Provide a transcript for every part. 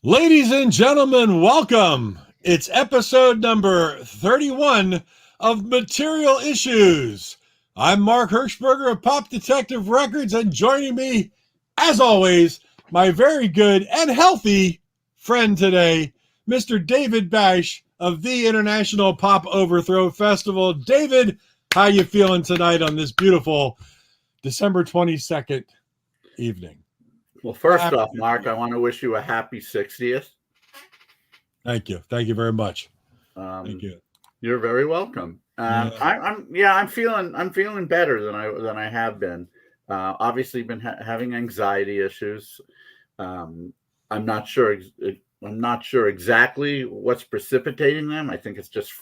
Ladies and gentlemen, welcome. It's episode number 31 of Material Issues. I'm Mark Hershberger of Pop Detective Records, and joining me, as always, my very good and healthy friend today, Mr. David Bash of the International Pop Overthrow Festival. David, how you feeling tonight on this beautiful December 22nd evening? Well, first off, Mark, I want to wish you a happy 60th. Thank you. Thank you very much. Thank you. You're very welcome. I'm feeling better than I have been. Obviously, been having anxiety issues. I'm not sure exactly what's precipitating them. I think it's just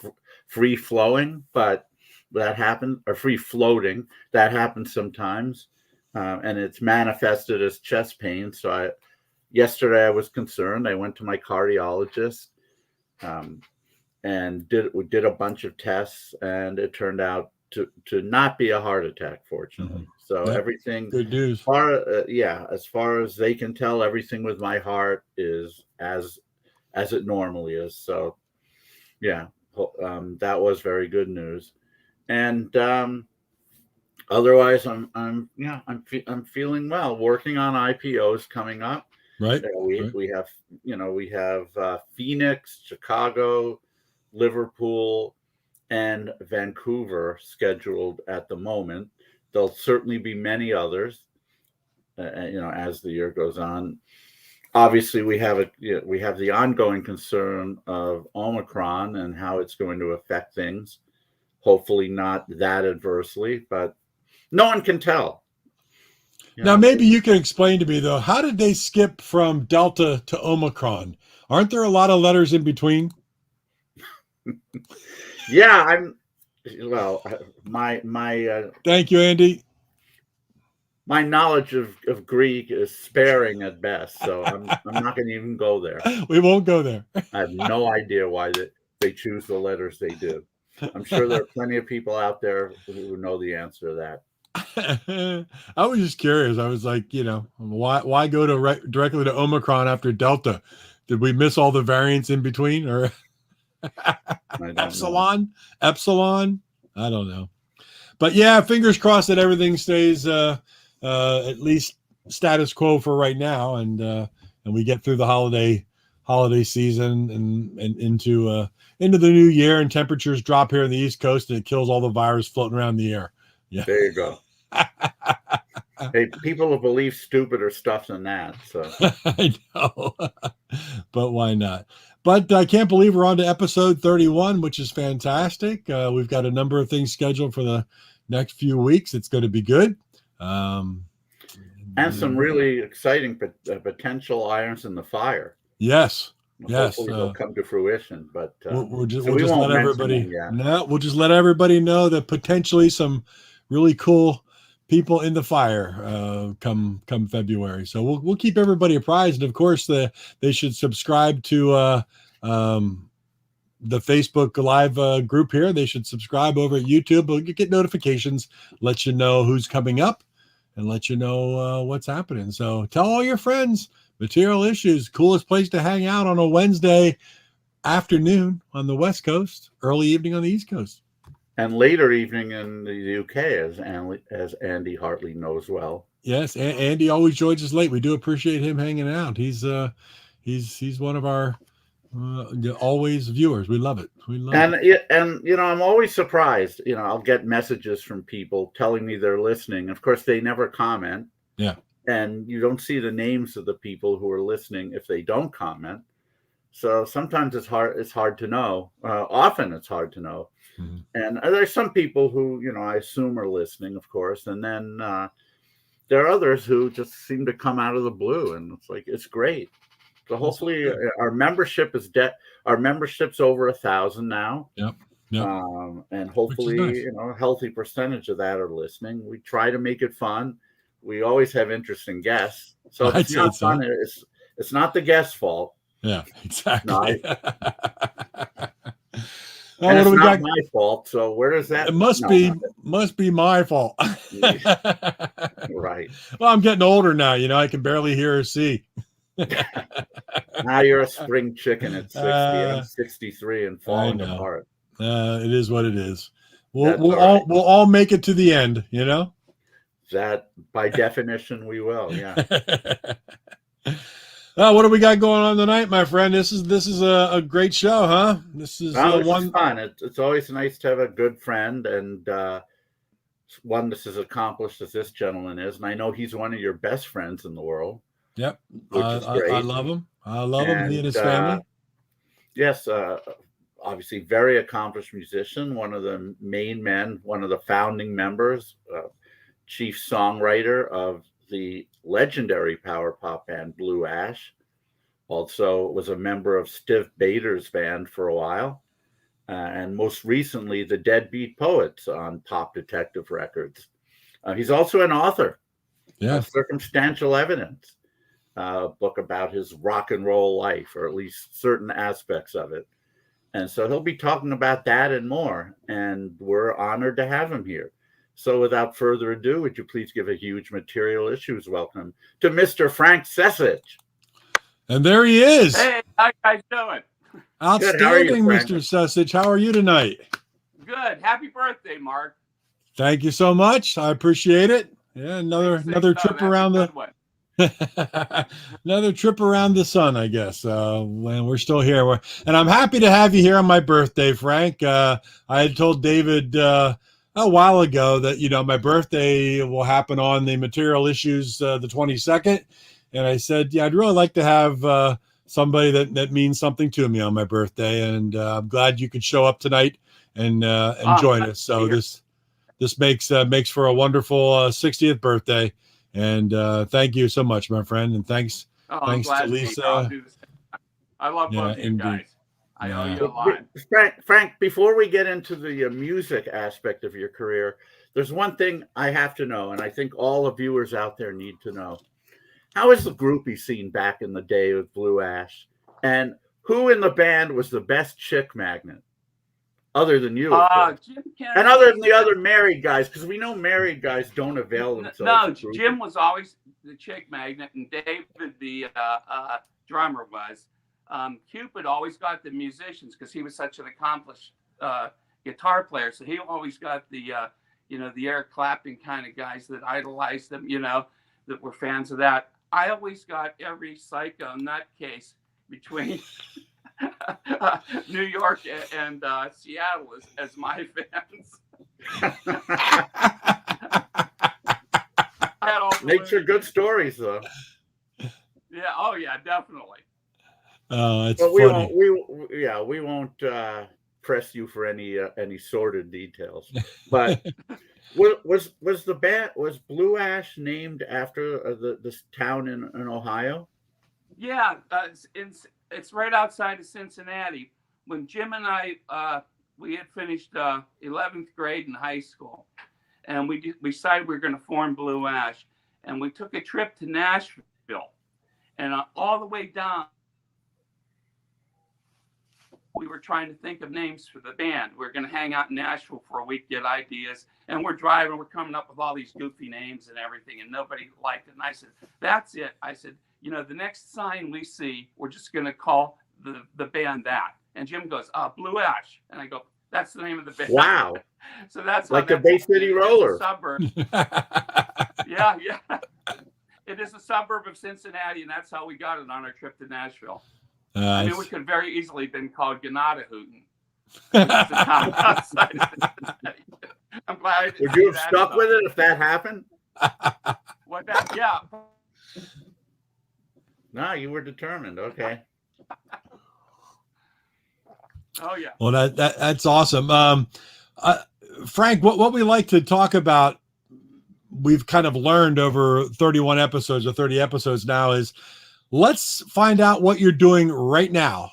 free flowing, but that happens, or free floating. That happens sometimes. And it's manifested as chest pain. So yesterday I was concerned. I went to my cardiologist and did a bunch of tests, and it turned out to not be a heart attack, fortunately. So everything, good news. As far as they can tell, everything with my heart is as it normally is. So that was very good news. And otherwise, I'm feeling well. Working on IPOs coming up. Right. We have Phoenix, Chicago, Liverpool, and Vancouver scheduled at the moment. There'll certainly be many others, as the year goes on. Obviously, we have the ongoing concern of Omicron and how it's going to affect things. Hopefully, not that adversely, but no one can tell. Now, maybe you can explain to me, though, how did they skip from Delta to Omicron? Aren't there a lot of letters in between? Thank you, Andy. My knowledge of Greek is sparing at best, so I'm not going to even go there. We won't go there. I have no idea why they choose the letters they do. I'm sure there are plenty of people out there who know the answer to that. I was just curious. I was like, why go directly to Omicron after Delta? Did we miss all the variants in between, or Epsilon? I don't know. But yeah, fingers crossed that everything stays at least status quo for right now, and we get through the holiday season and into the new year, and temperatures drop here on the East Coast, and it kills all the virus floating around the air. Yeah. There you go. Hey, people will believe stupider stuff than that. So I know, but why not? But I can't believe we're on to episode 31, which is fantastic. We've got a number of things scheduled for the next few weeks. It's going to be good. And some really exciting potential irons in the fire. Yes. Hopefully they'll come to fruition, but we'll just let everybody. We'll just let everybody know that potentially some really cool people in the fire come February. So we'll keep everybody apprised. And of course, they should subscribe to the Facebook Live group here. They should subscribe over at YouTube. We'll get notifications, let you know who's coming up, and let you know what's happening. So tell all your friends. Material Issues, coolest place to hang out on a Wednesday afternoon on the West Coast, early evening on the East Coast. And later evening in the UK, as Andy Hartley knows well. Yes, Andy always joins us late. We do appreciate him hanging out. He's one of our always viewers. We love it. And I'm always surprised. I'll get messages from people telling me they're listening. Of course, they never comment. Yeah. And you don't see the names of the people who are listening if they don't comment. So sometimes it's hard to know. Often it's hard to know. Mm-hmm. And there's some people who, I assume are listening, of course. And then there are others who just seem to come out of the blue. And it's like, it's great. So hopefully our membership our membership's over 1,000 now. Yep. And hopefully, nice. A healthy percentage of that are listening. We try to make it fun. We always have interesting guests. So if it's not fun, it's not the guest's fault. Yeah, exactly. And it's not my fault. So where does that? It must be my fault. Right. Well, I'm getting older now. I can barely hear or see. Now you're a spring chicken at 60. I'm 63 and I falling know. apart. It is what it is. That's We'll all right. we'll all make it to the end, you know. That by definition we will. Yeah. What do we got going on tonight, my friend? This is a great show, huh? This is Well, this one. is fun. It's always nice to have a good friend and one that's as accomplished as this gentleman is. And I know he's one of your best friends in the world. Yep, Which is great. I love him. I love him. He and his family. Yes, obviously very accomplished musician. One of the main men, one of the founding members, chief songwriter of the legendary power pop band Blue Ash. Also was a member of Stiv Bators band for a while. And most recently, the Deadbeat Poets on Pop Detective Records. He's also an author of Circumstantial Evidence, a book about his rock and roll life, or at least certain aspects of it. And so he'll be talking about that and more. And we're honored to have him here. So without further ado, would you please give a huge Material Issues welcome to Mr. Frank Secich. And there he is. Hey, how you guys doing? Outstanding, Mr. Secich. How are you tonight? Good. Happy birthday, Mark. Thank you so much. I appreciate it. Yeah, another trip around the another trip around the sun, I guess. When we're still here, and I'm happy to have you here on my birthday, Frank. I had told David a while ago that my birthday will happen on the Material Issues the 22nd, and I said, yeah, I'd really like to have somebody that means something to me on my birthday, and I'm glad you could show up tonight and join us. So this makes for a wonderful 60th birthday, and thank you so much, my friend, and thanks to Lisa. I love both you guys. I owe you a lot. Frank, before we get into the music aspect of your career, there's one thing I have to know, and I think all the viewers out there need to know. How is the groupie scene back in the day with Blue Ash? And who in the band was the best chick magnet? Other than you, and other than the other married guys, because we know married guys don't avail themselves. No, Jim was always the chick magnet, and David, the drummer, was. Cupid always got the musicians because he was such an accomplished guitar player. So he always got the the air clapping kind of guys that idolized them, that were fans of that. I always got every psycho nutcase between New York and Seattle as my fans. Makes for good stories, though. Yeah. Oh, yeah. Definitely. It's funny. We won't press you for any sordid details. But was Blue Ash named after this town in Ohio? Yeah, it's right outside of Cincinnati. When Jim and I we had finished 11th grade in high school, and we decided we were going to form Blue Ash, and we took a trip to Nashville, and all the way down, we were trying to think of names for the band. We were going to hang out in Nashville for a week, get ideas, and we're driving, we're coming up with all these goofy names and everything, and nobody liked it. And I said, that's it. I said, the next sign we see, we're just going to call the band that. And Jim goes, Blue Ash. And I go, that's the name of the band. Wow. So that's like the Bay City Rollers. Suburb. Yeah. It is a suburb of Cincinnati, and that's how we got it on our trip to Nashville. We could very easily have been called Ganadahooten. I'm glad. Would you have stuck with it if that happened? What that? Yeah. No, you were determined. Okay. Oh yeah. Well, that's awesome. Frank, what we like to talk about, we've kind of learned over 31 episodes or 30 episodes now, is let's find out what you're doing right now.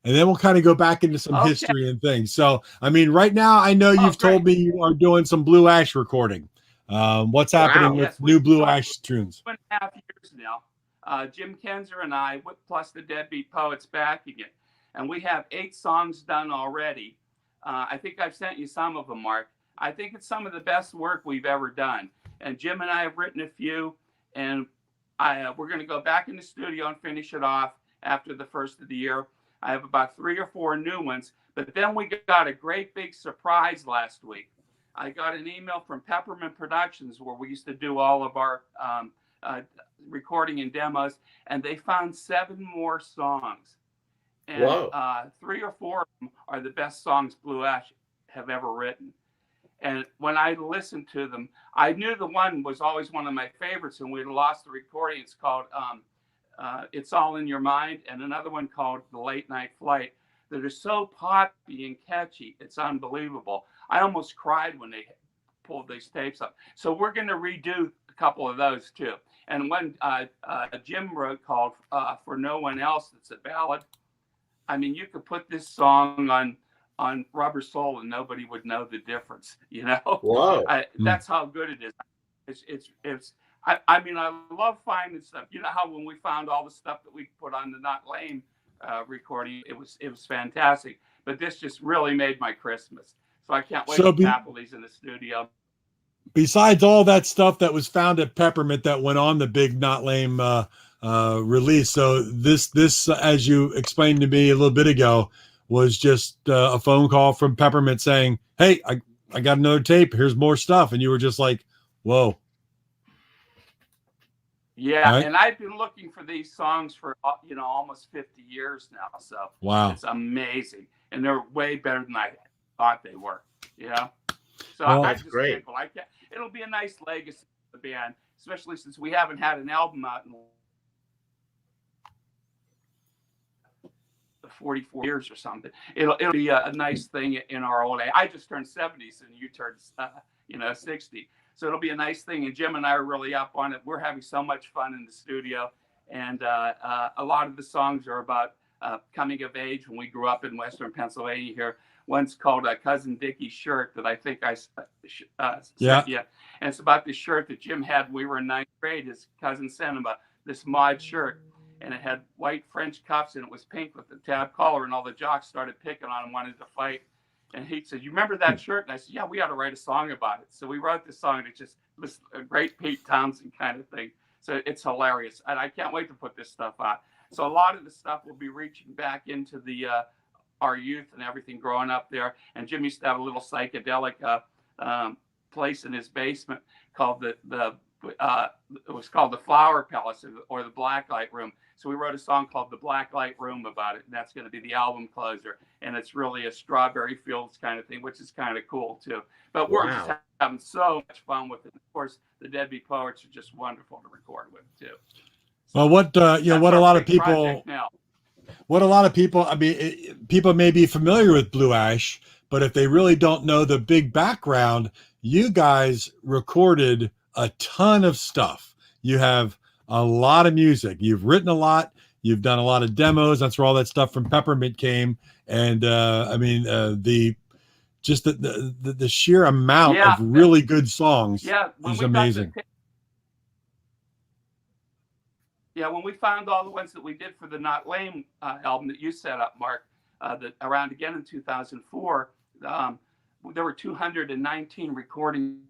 And then we'll kind of go back into some history and things. So, right now, I know you've told me you are doing some Blue Ash recording. What's happening with new Blue Ash tunes? 2.5 years now. Jim Kenzer and I, plus the Deadbeat Poets, backing it. And we have 8 songs done already. I think I've sent you some of them, Mark. I think it's some of the best work we've ever done. And Jim and I have written a few. And we're going to go back in the studio and finish it off after the first of the year. I have about 3 or 4 new ones, but then we got a great big surprise last week. I got an email from Peppermint Productions, where we used to do all of our recording and demos, and they found 7 more songs. And 3 or 4 of them are the best songs Blue Ash have ever written. And when I listened to them, I knew the one was always one of my favorites, and we'd lost the recording. It's called It's All in Your Mind, and another one called The Late Night Flight, that are so poppy and catchy. It's unbelievable. I almost cried when they pulled these tapes up. So we're going to redo a couple of those too. And one Jim wrote called For No One Else. It's a ballad. I mean, you could put this song on Rubber Soul and nobody would know the difference, you know? Whoa. That's how good it is. I mean, I love finding stuff. You know how when we found all the stuff that we put on the Not Lame recording, it was fantastic. But this just really made my Christmas. So I can't wait to tackle these in the studio. Besides all that stuff that was found at Peppermint that went on the big Not Lame release, so this as you explained to me a little bit ago, was just a phone call from Peppermint saying, "Hey, I got another tape. Here's more stuff," and you were just like, "Whoa." Yeah, right? And I've been looking for these songs for almost 50 years now. So wow, it's amazing, and they're way better than I thought they were. You know, so well, I'm just grateful. It'll be a nice legacy of the band, especially since we haven't had an album out in 44 years or something. It'll be a nice thing in our old age. I just turned 70, and you turned 60. So it'll be a nice thing. And Jim and I are really up on it. We're having so much fun in the studio. And a lot of the songs are about coming of age when we grew up in Western Pennsylvania here. One's called Cousin Dickie's Shirt that I think I sent you. And it's about this shirt that Jim had when we were in 9th grade. His cousin sent him this mod shirt. And it had white French cuffs, and it was pink with the tab collar, and all the jocks started picking on him, wanted to fight. And he said, "You remember that shirt?" And I said, "Yeah, we ought to write a song about it." So we wrote this song, and it just was a great Pete Townsend kind of thing. So it's hilarious, and I can't wait to put this stuff out. So a lot of the stuff will be reaching back into the our youth and everything growing up there. And Jim used to have a little psychedelic place in his basement called it was called the Flower Palace or the Blacklight Room. So we wrote a song called The Blacklight Room about it, and that's going to be the album closer. And it's really a Strawberry Fields kind of thing, which is kind of cool too. But we're just having so much fun with it. Of course, the Deadbeat Poets are just wonderful to record with too. So well, what a lot of people, I mean, people may be familiar with Blue Ash, but if they really don't know the big background, you guys recorded a ton of stuff. You have a lot of music. You've written a lot. You've done a lot of demos. That's where all that stuff from Peppermint came. And I mean, the sheer amount of really good songs is amazing. When we found all the ones that we did for the Not Lame album that you set up, Mark, that around again in 2004, there were 219 recordings.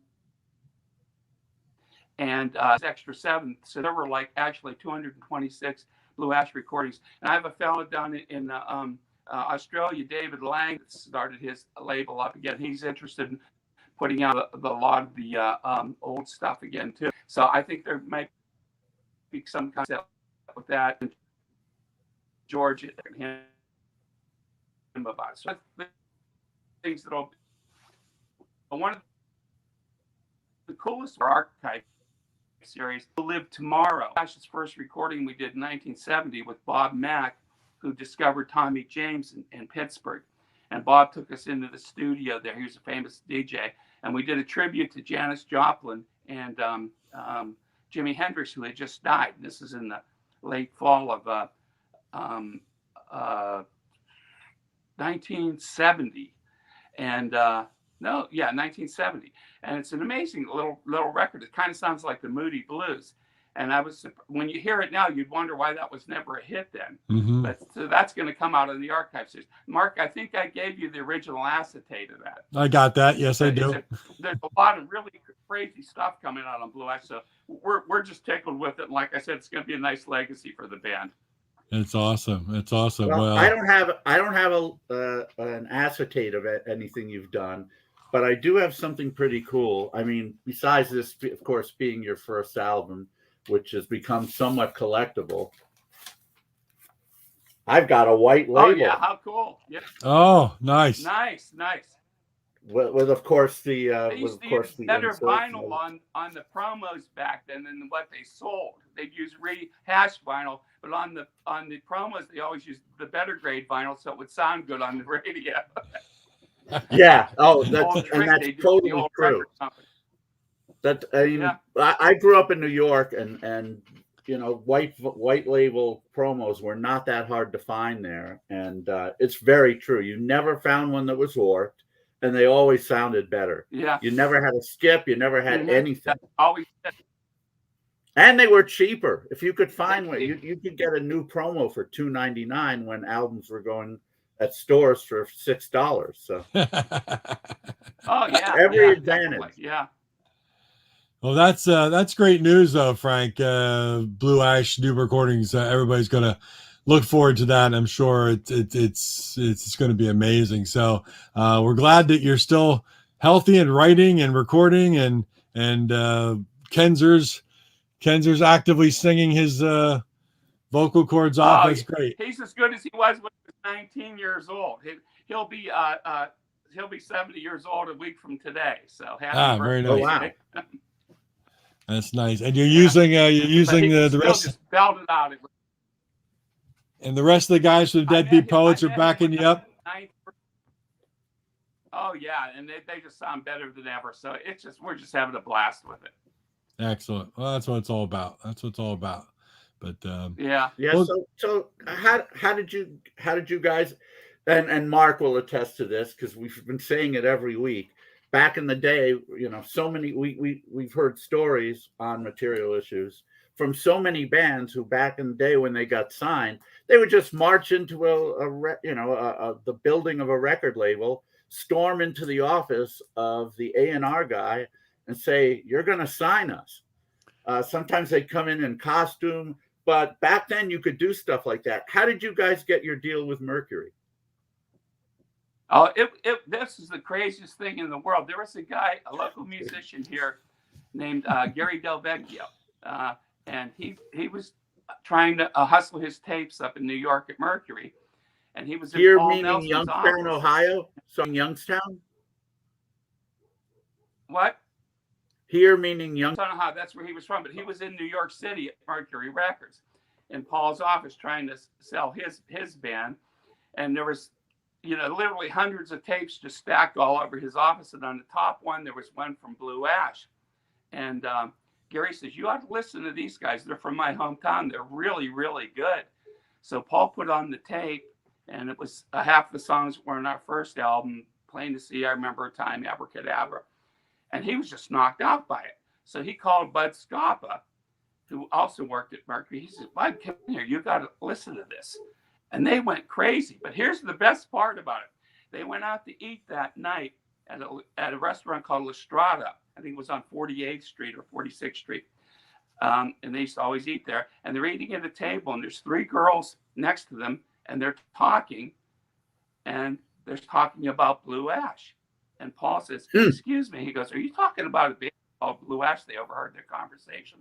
And extra 7, so there were like actually 226 Blue Ash recordings. And I have a fellow down in Australia, David Lang, that started his label up again. He's interested in putting out a lot of the old stuff again too. So I think there might be some concept with that. And George and him about it. So things that'll. One of the coolest archive series, Live Tomorrow. Ash's first recording we did in 1970 with Bob Mack, who discovered Tommy James in Pittsburgh. And Bob took us into the studio there. He was a famous DJ. And we did a tribute to Janis Joplin and Jimi Hendrix, who had just died. And this is in the late fall of 1970. And 1970. And it's an amazing little record. It kind of sounds like the Moody Blues. And when you hear it now, you'd wonder why that was never a hit then. Mm-hmm. But so that's going to come out in the archive series. Mark, I think I gave you the original acetate of that. I got that. Yes, I do. There's a lot of really crazy stuff coming out on Blue Ash. So we're just tickled with it. And like I said, it's going to be a nice legacy for the band. It's awesome. It's awesome. Well, I don't have an acetate of anything you've done, but I do have something pretty cool. I mean, besides this, of course, being your first album, which has become somewhat collectible, I've got a white label. Oh yeah, how cool! Yeah. Oh, nice. Nice. With of course the they used to use better vinyl on the promos back then than what they sold. They'd use rehashed vinyl, but on the promos they always used the better grade vinyl, so it would sound good on the radio. Yeah. Oh, that's totally true. I grew up in New York, and you know, white label promos were not that hard to find there, and it's very true. You never found one that was warped. And they always sounded better. Yeah. You never had a skip. You never had anything. Always. And they were cheaper. If you could find one, you could get a new promo for $2.99 when albums were going at stores for $6. So. Oh yeah. Every advantage. Definitely. Yeah. Well, that's great news, though, Frank. Blue Ash new recordings. Everybody's gonna look forward to that. I'm sure it's going to be amazing. So we're glad that you're still healthy and writing and recording, and Kenzer's actively singing his vocal cords off. That's great. He's as good as he was when he was 19 years old. He'll be 70 years old a week from today. So happy very birthday. nice. Oh, wow. That's nice. And you're using the rest. Just belted out. And the rest of the guys from the Deadbeat Poets are backing you up. Oh yeah, and they just sound better than ever. So we're just having a blast with it. Excellent. Well, that's what it's all about. But yeah. Well, so how did you guys, and Mark will attest to this because we've been saying it every week. Back in the day, you know, so many we've heard stories on Material Issues from so many bands who back in the day when they got signed, they would just march into the building of a record label, storm into the office of the A&R guy and say, "You're going to sign us." Sometimes they'd come in costume, but back then you could do stuff like that. How did you guys get your deal with Mercury? Oh, this is the craziest thing in the world. There was a local musician here named Gary Del Vecchio. And he was trying to hustle his tapes up in New York at Mercury. And he was in here, Paul meaning Nelson's Youngstown, office. Ohio? So Youngstown? What? Here, meaning Youngstown, Ohio. That's where he was from. But he was in New York City at Mercury Records in Paul's office trying to sell his band. And there was, literally hundreds of tapes just stacked all over his office. And on the top one, there was one from Blue Ash. And Gary says, "You ought to listen to these guys. They're from my hometown. They're really, really good." So Paul put on the tape, and it was half the songs were on our first album, Plain to See, I Remember a Time, Abracadabra. And he was just knocked out by it. So he called Bud Scappa, who also worked at Mercury. He said, "Bud, come here. You got to listen to this." And they went crazy. But here's the best part about it. They went out to eat that night at a restaurant called La Strada. I think it was on 48th Street or 46th Street. And they used to always eat there. And they're eating at a table, and there's three girls next to them, and they're talking. And they're talking about Blue Ash. And Paul says, "Excuse me." He goes, "Are you talking about a band called Blue Ash?" They overheard their conversation.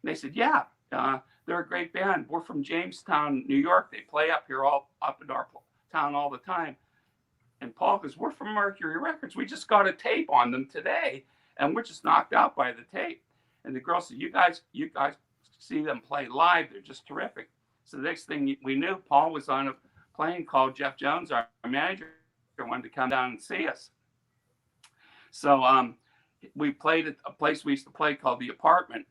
And they said, "Yeah, they're a great band. We're from Jamestown, New York. They play up here up in our town all the time." And Paul goes, "We're from Mercury Records. We just got a tape on them today, and we're just knocked out by the tape." And the girl said, you guys see them play live. They're just terrific." So the next thing we knew, Paul was on a plane, called Jeff Jones, our manager, wanted to come down and see us. So we played at a place we used to play called The Apartment,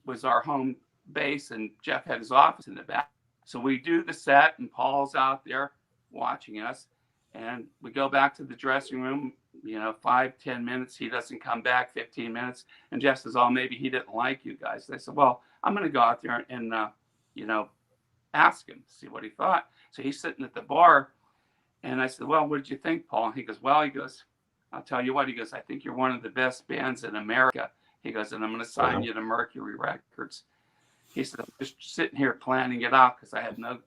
was our home base, and Jeff had his office in the back. So we do the set, and Paul's out there watching us. And we go back to the dressing room, 5-10 minutes. He doesn't come back, 15 minutes. And Jeff says, "Oh, maybe he didn't like you guys." They said, "Well, I'm going to go out there and you know, ask him, see what he thought. So he's sitting at the bar, and I said, well, what did you think, Paul? And he goes, well, he goes, I'll tell you what, he goes, I think you're one of the best bands in America. He goes, and I'm going to sign you to Mercury Records. He said, I'm just sitting here planning it out because I had no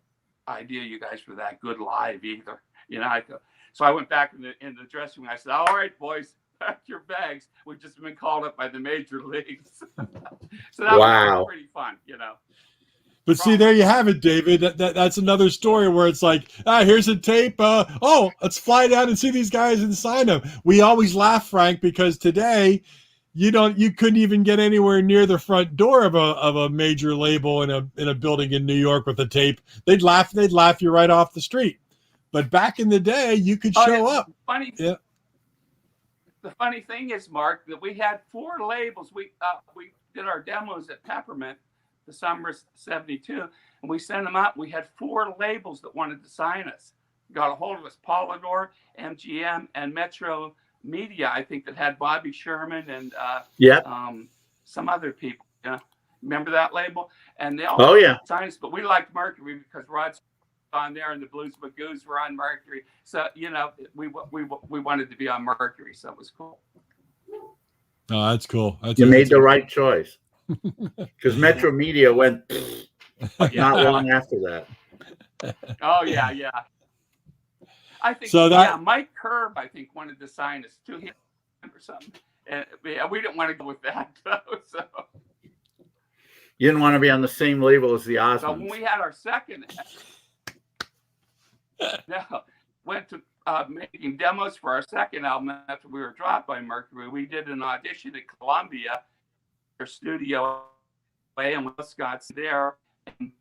idea you guys were that good live either. You know, so I went back in the dressing room. I said, all right, boys, pack your bags. We've just been called up by the major leagues. So that was pretty fun, you know. But see, there you have it, David. That's another story where it's like, here's a tape. Oh, let's fly down and see these guys and sign them. We always laugh, Frank, because today you couldn't even get anywhere near the front door of a major label in a building in New York with a tape. They'd laugh you right off the street. But back in the day, you could show up. Funny. Yeah. The funny thing is, Mark, that we had 4 labels. We did our demos at Peppermint the summer of '72, and we sent them out. We had 4 labels that wanted to sign us. Got a hold of us, Polydor, MGM, and Metro Media, I think, that had Bobby Sherman and some other people. You know? Remember that label? And they all signed us, but we liked Mercury because Rod's on there and the Blues Magoos were on Mercury. So, you know, we wanted to be on Mercury, so it was cool. Oh, that's cool. You made the right choice. Because Metro Media went not long after that. Oh, yeah. I think Mike Curb, I think, wanted to sign us to him or something. And we didn't want to go with that, though. So you didn't want to be on the same label as the Osmonds. So when we had our second, went to making demos for our second album after we were dropped by Mercury. We did an audition at Columbia, their studio, and we almost got there. And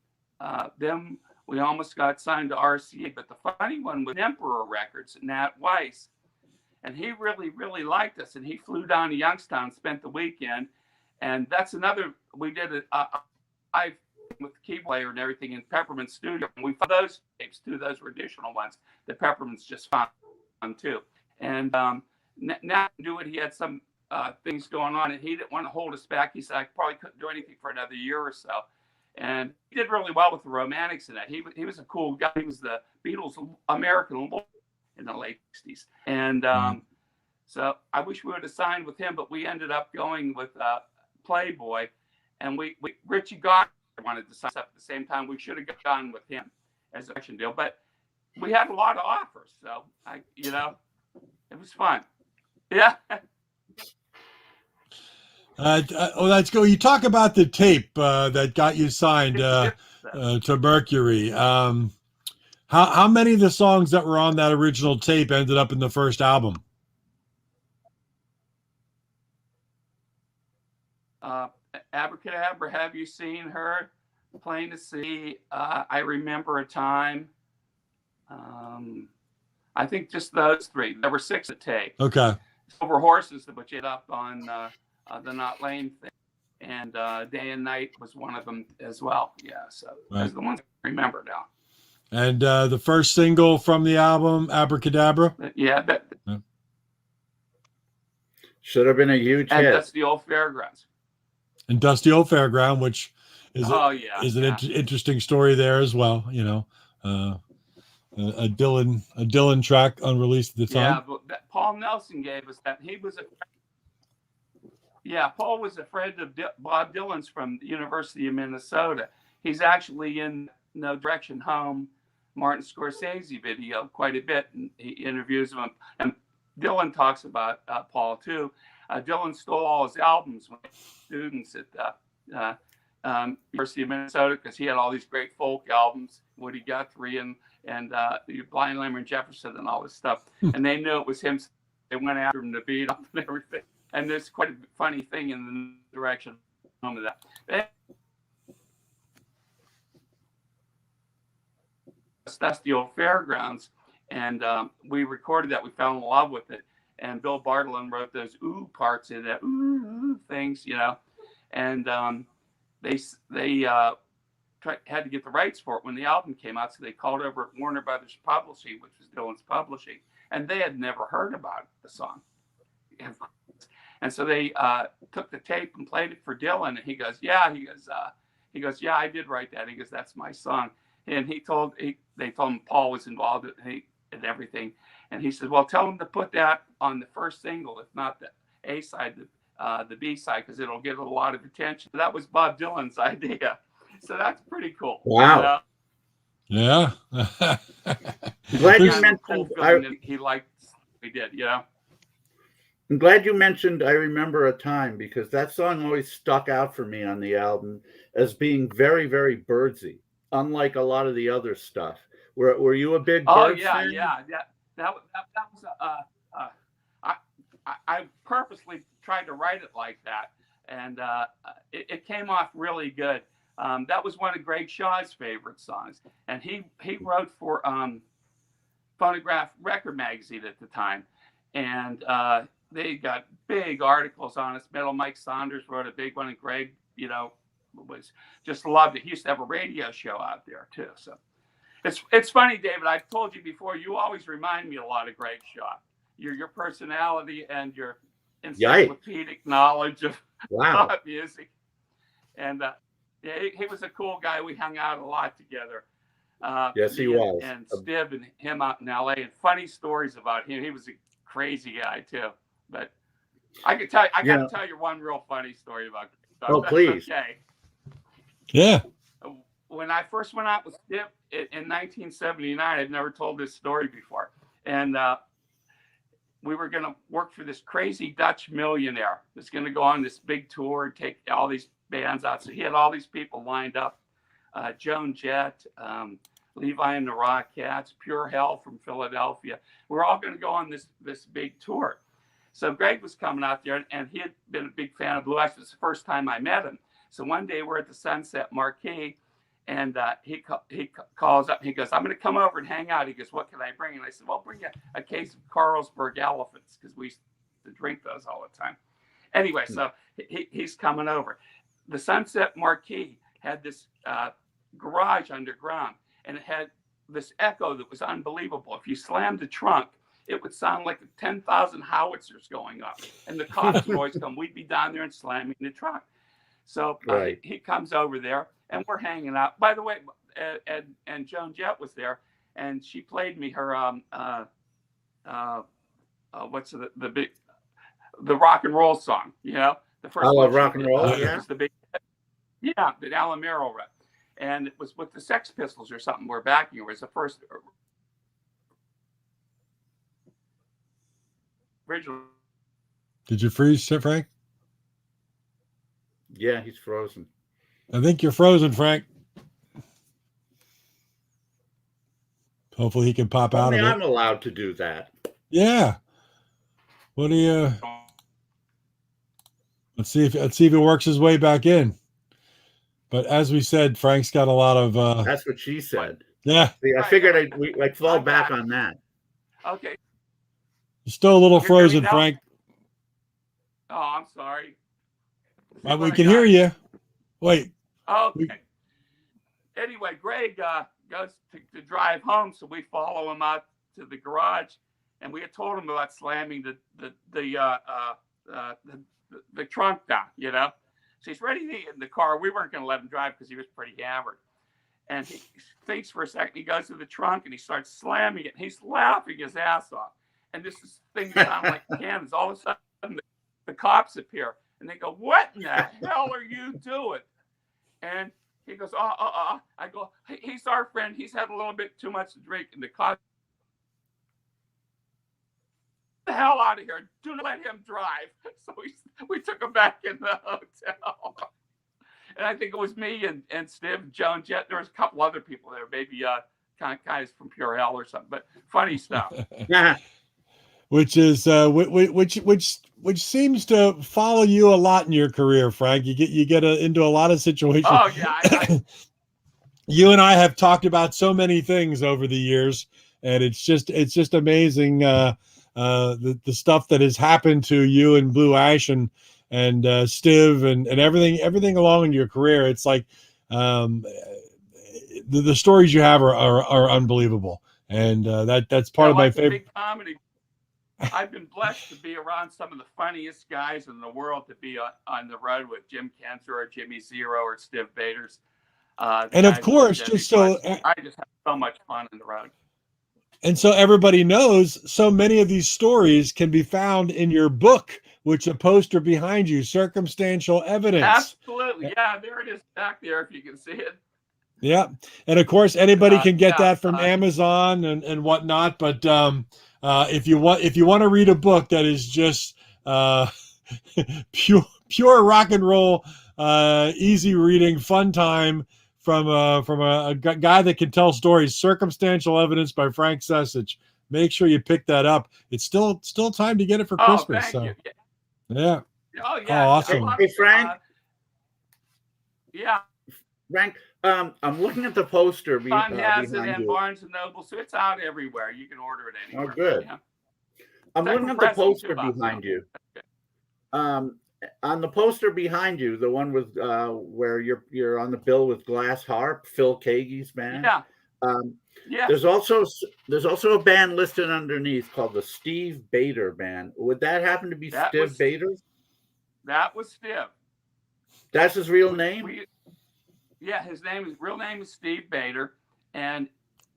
then we almost got signed to RCA. But the funny one was Emperor Records, Nat Weiss. And he really, really liked us. And he flew down to Youngstown, spent the weekend. And that's another, we did it with the key player and everything in Peppermint Studio. And we found those tapes too. Those were additional ones that Peppermint's just found too. And Nat knew it. He had some things going on, and he didn't want to hold us back. He said, I probably couldn't do anything for another year or so. And he did really well with the Romantics in that. He was a cool guy. He was the Beatles' American Lord in the late 60s. And so I wish we would have signed with him, but we ended up going with Playboy. And Richie Gardner wanted to sign up at the same time. We should have gone with him as an action deal. But we had a lot of offers. So, it was fun. Yeah. Let's go. You talk about the tape that got you signed to Mercury. How many of the songs that were on that original tape ended up in the first album? Abracadabra, Have You Seen Her? Plain to See, I Remember a Time. I think just those 3. There were 6 at tape. Okay. Silver Horses, which ended up on the Not Lame thing. And Day and Night was one of them as well. Yeah, so those are the ones I remember now. And the first single from the album, Abracadabra? Yeah. Should have been a huge hit. And Dusty Old Fairgrounds. And Dusty Old Fairground, which is an interesting story there as well. You know, a Dylan track unreleased at the time. Yeah, but Paul Nelson gave us that. He was Paul was a friend of Bob Dylan's from the University of Minnesota. He's actually in No Direction Home, Martin Scorsese video quite a bit, and he interviews him. And Dylan talks about Paul too. Dylan stole all his albums when students at the University of Minnesota because he had all these great folk albums, Woody Guthrie and Blind Lemon Jefferson and all this stuff. And they knew it was him. So they went after him to beat up and everything. And there's quite a funny thing in the direction of that. That's the Old Fairgrounds. And we recorded that. We fell in love with it. And Bill Bartolin wrote those ooh parts in that ooh things, and they had to get the rights for it when the album came out, so they called over at Warner Brothers Publishing, which was Dylan's publishing, and they had never heard about the song, and so they took the tape and played it for Dylan, and he goes, He goes, yeah, I did write that. He goes, that's my song. And they told him Paul was involved in everything. And he said, well, tell him to put that on the first single, if not the A side, the B side, because it'll get a lot of attention. That was Bob Dylan's idea. So that's pretty cool. Wow. Yeah. I'm glad you mentioned he liked what we did, you know. I'm glad you mentioned I Remember a Time, because that song always stuck out for me on the album as being very, very Birdsy, unlike a lot of the other stuff. Were you a big Birds fan? Yeah. That was I purposely tried to write it like that, and it came off really good. That was one of Greg Shaw's favorite songs, and he wrote for Phonograph Record Magazine at the time, and they got big articles on us. Metal Mike Saunders wrote a big one, and Greg, you know, was just loved it. He used to have a radio show out there too. So it's funny, David. I've told you before. You always remind me a lot of Greg Shaw. Your personality and your encyclopedic knowledge of pop music, and he was a cool guy. We hung out a lot together. Yes, he was. And Stiv and him out in LA, and funny stories about him. He was a crazy guy too. But I could tell. I got to tell you one real funny story about. Oh, please. Okay. Yeah. When I first went out with Stiv in 1979, I'd never told this story before, and we were going to work for this crazy Dutch millionaire that's going to go on this big tour and take all these bands out. So he had all these people lined up: Joan Jett, Levi and the Rockettes, Pure Hell from Philadelphia. We're all going to go on this big tour. So Greg was coming out there, and he had been a big fan of Blue Eyes. It was the first time I met him. So one day we're at the Sunset Marquee, and he calls up and he goes, I'm going to come over and hang out. He goes, what can I bring? And I said, well, bring a case of Carlsberg Elephants, because we used to drink those all the time. Anyway, so he's coming over. The Sunset Marquee had this garage underground, and it had this echo that was unbelievable. If you slammed the trunk, it would sound like 10,000 howitzers going up, and the cops would always come. We'd be down there and slamming the trunk. So he comes over there, and we're hanging out. By the way, and Joan Jett was there, and she played me her what's the rock and roll song, you know, the first. I love rock and roll. Yeah, the big, that Alan Merrill read, and it was with the Sex Pistols or something. We're backing. It was the first original. Did you freeze, Frank? Yeah, he's frozen. I think you're frozen, Frank. Hopefully he can pop out of it. I'm allowed to do that. Yeah. What do you? Let's see if it works his way back in. But as we said, Frank's got a lot of. That's what she said. Yeah. I figured I'd fall back on that. Okay. You're still a little frozen, Frank. Oh, I'm sorry. We can hear you. Wait. Okay. Anyway, Greg goes to drive home, so we follow him out to the garage, and we had told him about slamming the trunk down, you know. So he's ready to get in the car. We weren't going to let him drive because he was pretty hammered. And he thinks for a second. He goes to the trunk and he starts slamming it. And he's laughing his ass off. And this thing sounds like cannons. All of a sudden, the cops appear. And they go, what in the hell are you doing? And he goes, I go, he's our friend. He's had a little bit too much to drink. And the cops, the hell out of here. Do not let him drive. So we took him back in the hotel. And I think it was me and Stiv, Joan Jett. There was a couple other people there, maybe guys from Pure Hell or something. But funny stuff. Yeah. Which is which seems to follow you a lot in your career, Frank. You get into a lot of situations. Oh yeah. You and I have talked about so many things over the years, and it's just amazing the stuff that has happened to you and Blue Ash and Stiv and everything along in your career. It's like the stories you have are unbelievable, and that's part of my favorite. Big comedy. I've been blessed to be around some of the funniest guys in the world, to be on the road with Jim Kenzer or Jimmy Zero or Stiv Bators. And of course, just so I just have so much fun on the road. And so everybody knows, so many of these stories can be found in your book, which a poster behind you, Circumstantial Evidence. Absolutely. Yeah, there it is back there if you can see it. Yeah. And of course, anybody can get that from Amazon and whatnot. But if you want to read a book that is just pure rock and roll, easy reading, fun time, from a guy that can tell stories, Circumstantial Evidence by Frank Secich. Make sure you pick that up. It's still time to get it for Christmas. Thank you. Yeah. Oh, yeah. Oh, awesome. Hey, Frank. Yeah. Frank, I'm looking at the poster behind has it in you. Barnes and Noble, so it's out everywhere. You can order it anywhere. Oh, good. Yeah. I'm looking at the poster behind you. On the poster behind you, the one with where you're on the bill with Glass Harp, Phil Keaggy's band. Yeah. Yeah. There's also a band listed underneath called the Stiv Bator Band. Would that happen to be Stiv Bator? That was Stiv. That's his real name? His real name is Stiv Bator, and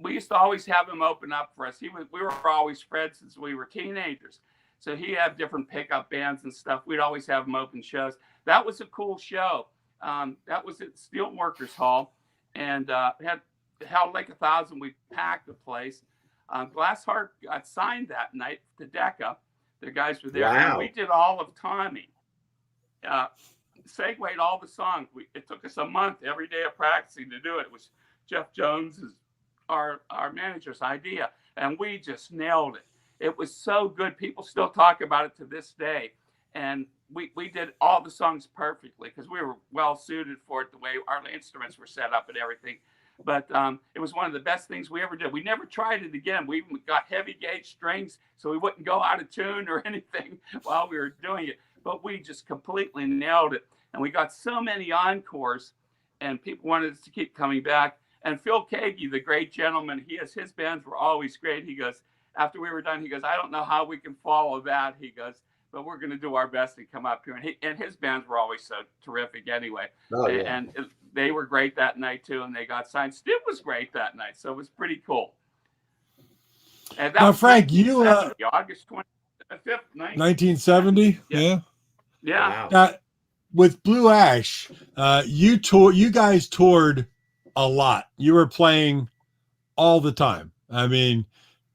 we used to always have him open up for us. We were always friends since we were teenagers. So he had different pickup bands and stuff. We'd always have him open shows. That was a cool show. That was at Steelworkers Hall, and had held like 1,000. We packed the place. Glass Harp got signed that night to Decca. The guys were there. Wow. And we did all of Tommy. Segued all the songs. It took us a month every day of practicing to do it. It was Jeff Jones's, our manager's idea, and we just nailed it. It was so good. People still talk about it to this day. And we did all the songs perfectly because we were well suited for it, the way our instruments were set up and everything. But it was one of the best things we ever did. We never tried it again. We even got heavy gauge strings so we wouldn't go out of tune or anything while we were doing it. But we just completely nailed it. And we got so many encores, and people wanted us to keep coming back. And Phil Keaggy, the great gentleman, his bands were always great. He goes, after we were done, he goes, I don't know how we can follow that. He goes, but we're going to do our best to come up here. And his bands were always so terrific anyway. Oh, yeah. And they were great that night, too, and they got signed. Stiv was great that night, so it was pretty cool. And that now, was Frank, August 25th, 1970? Yeah. Wow. Now, with Blue Ash, you guys toured a lot. You were playing all the time. I mean,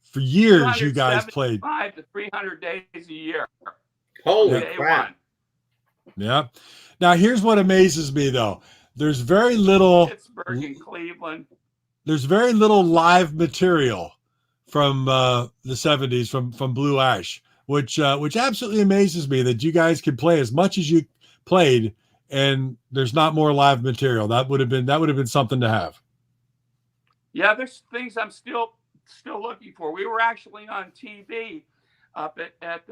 for years, you guys played 5 to 300 days a year. Holy crap! Yeah. Now, here's what amazes me, though. There's very little Pittsburgh and Cleveland. There's very little live material from the 70s from Blue Ash, which absolutely amazes me that you guys could play as much as you played, and there's not more live material. That would have been something to have. Yeah, there's things I'm still looking for. We were actually on TV up at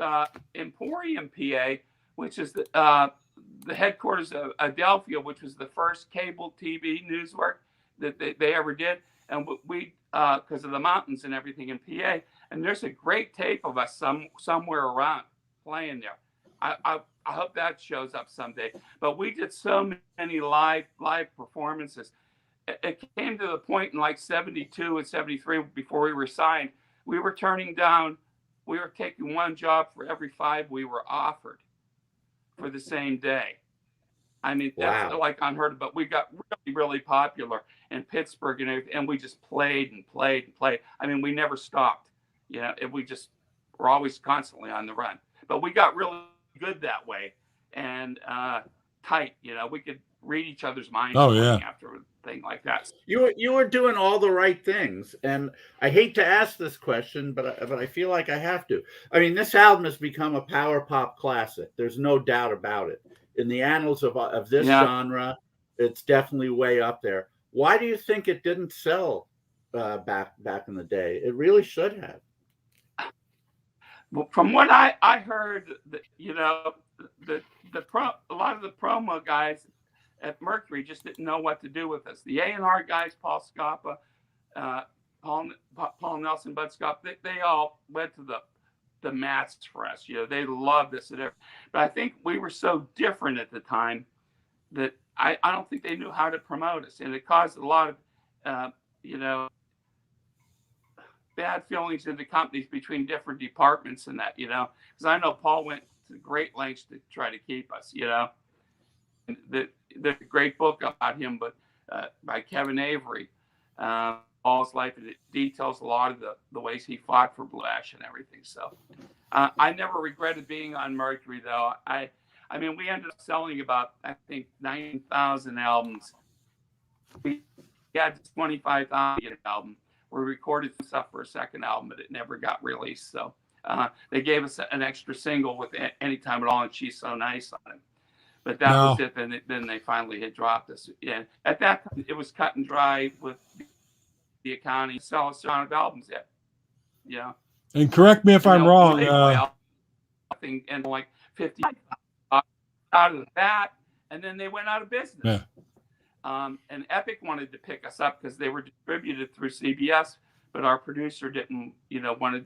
Emporium, PA, which is the headquarters of Adelphia, which was the first cable TV news work that they ever did. And we because of the mountains and everything in PA, and there's a great tape of us somewhere around playing there. I hope that shows up someday. But we did so many live performances. It came to the point in like 72 and 73 before we were signed, we were taking one job for every 5 we were offered for the same day. I mean, that's like unheard of, but we got really, really popular in Pittsburgh and we just played and played and played. I mean, we never stopped, we just were always constantly on the run, but we got really good that way and tight, we could read each other's minds. Oh, yeah. After a thing like that. You were doing all the right things, and I hate to ask this question, but I feel like I have to. I mean, this album has become a power pop classic. There's no doubt about it. In the annals of this genre, it's definitely way up there. Why do you think it didn't sell back in the day? It really should have. Well, from what I heard, a lot of the promo guys at Mercury just didn't know what to do with us. The A&R guys, Paul Scappa, Paul Nelson, Bud Scappa, they all went to the the mats for us. They loved us. But I think we were so different at the time that I don't think they knew how to promote us, and it caused a lot of bad feelings in the companies between different departments and that, because I know Paul went to great lengths to try to keep us, and there's a great book about him, but by Kevin Avery, Paul's life, and it details a lot of the ways he fought for Blue Ash and everything. So I never regretted being on Mercury, though. I mean, we ended up selling about, I think, 9,000 albums. We had 25,000 album. We recorded stuff for a second album, but it never got released. So they gave us an extra single with Anytime at All and She's So Nice on it. But that was it. Then they finally had dropped us. Yeah. At that time, it was cut and dry with the accounting. Sell a ton of albums yet. Yeah. And correct me if I'm wrong. Thing and like 50 out of that, and then they went out of business. Yeah. And Epic wanted to pick us up because they were distributed through CBS, but our producer didn't, wanted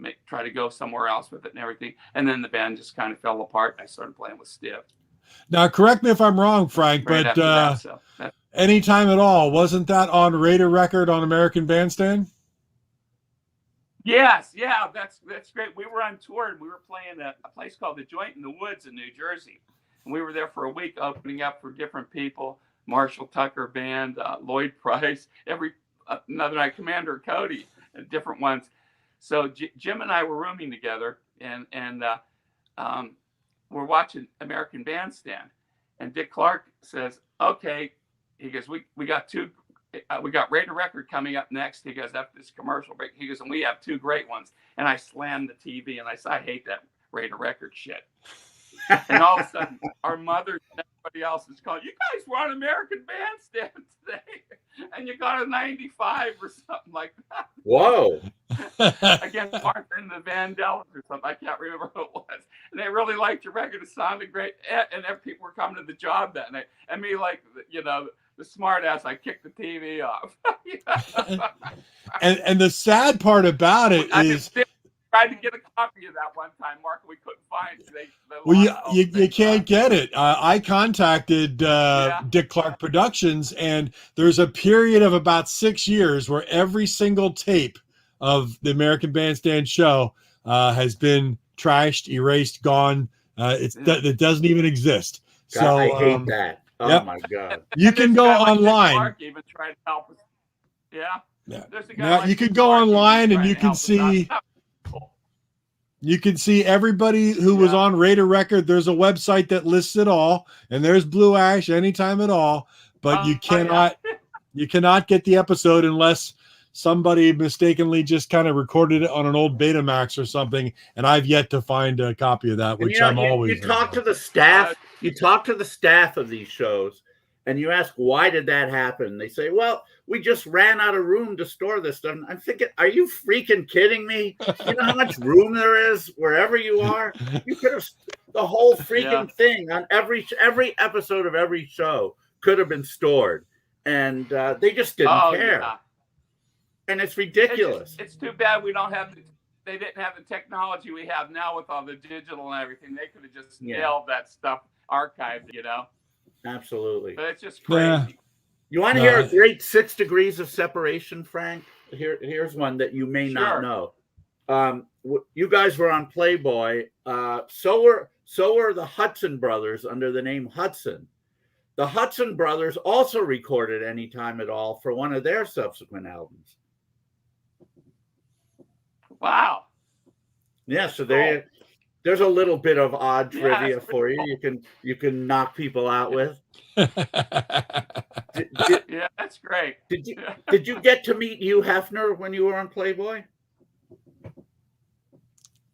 to try to go somewhere else with it and everything. And then the band just kind of fell apart, and I started playing with Stiv. Now, correct me if I'm wrong, Frank, Right but Anytime at All, wasn't that on Raider Record on American Bandstand? Yes, yeah, that's great. We were on tour, and we were playing a place called The Joint in the Woods in New Jersey. And we were there for a week opening up for different people. Marshall Tucker Band, Lloyd Price, another night Commander Cody, and different ones. So Jim and I were rooming together, and we're watching American Bandstand, and Dick Clark says, "Okay," he goes, "We got Raider Record coming up next." He goes, "After this commercial break," he goes, "and we have two great ones." And I slammed the TV, and I said, "I hate that Raider Record shit." And all of a sudden, our mothers and everybody else is calling, "You guys were on American Bandstand today, and you got a 95 or something like that." Whoa. Against Martha and the Vandellas or something. I can't remember who it was. And they really liked your record. It sounded great. And people were coming to the job that night. And me, like, the smart ass, I kicked the TV off. and the sad part about it is... tried to get a copy of that one time, Mark. We couldn't find it. Well, you can't get it. I contacted Dick Clark Productions, and there's a period of about 6 years where every single tape of the American Bandstand show has been trashed, erased, gone. It doesn't even exist. God, so I hate that. Oh my God! You can go online. Clark even tried to help us. Yeah. There's a guy now you can go online and you can see. You can see everybody who was on Raider Record. There's a website that lists it all, and there's Blue Ash Anytime at All. But you cannot get the episode unless somebody mistakenly just kind of recorded it on an old Betamax or something. And I've yet to find a copy of that, which I'm always. You talk to the staff. You talk to the staff of these shows, and you ask, "Why did that happen?" They say, "Well, we just ran out of room to store this stuff." I'm thinking, are you freaking kidding me? You know how much room there is wherever you are? You could have the whole freaking thing on every episode of every show could have been stored, and they just didn't care. Yeah. And it's ridiculous. It's too bad we don't have they didn't have the technology we have now with all the digital and everything. They could have just nailed that stuff archived, Absolutely. But it's just crazy. Yeah. You want to hear a great 6 degrees of separation, Frank? Here's one that you may not know. You guys were on Playboy. So were the Hudson brothers under the name Hudson. The Hudson brothers also recorded Anytime at All for one of their subsequent albums. Wow. Yeah, so there's a little bit of odd trivia for you. Cool. You can knock people out with. Yeah, that's great. Did you get to meet Hugh Hefner when you were on Playboy?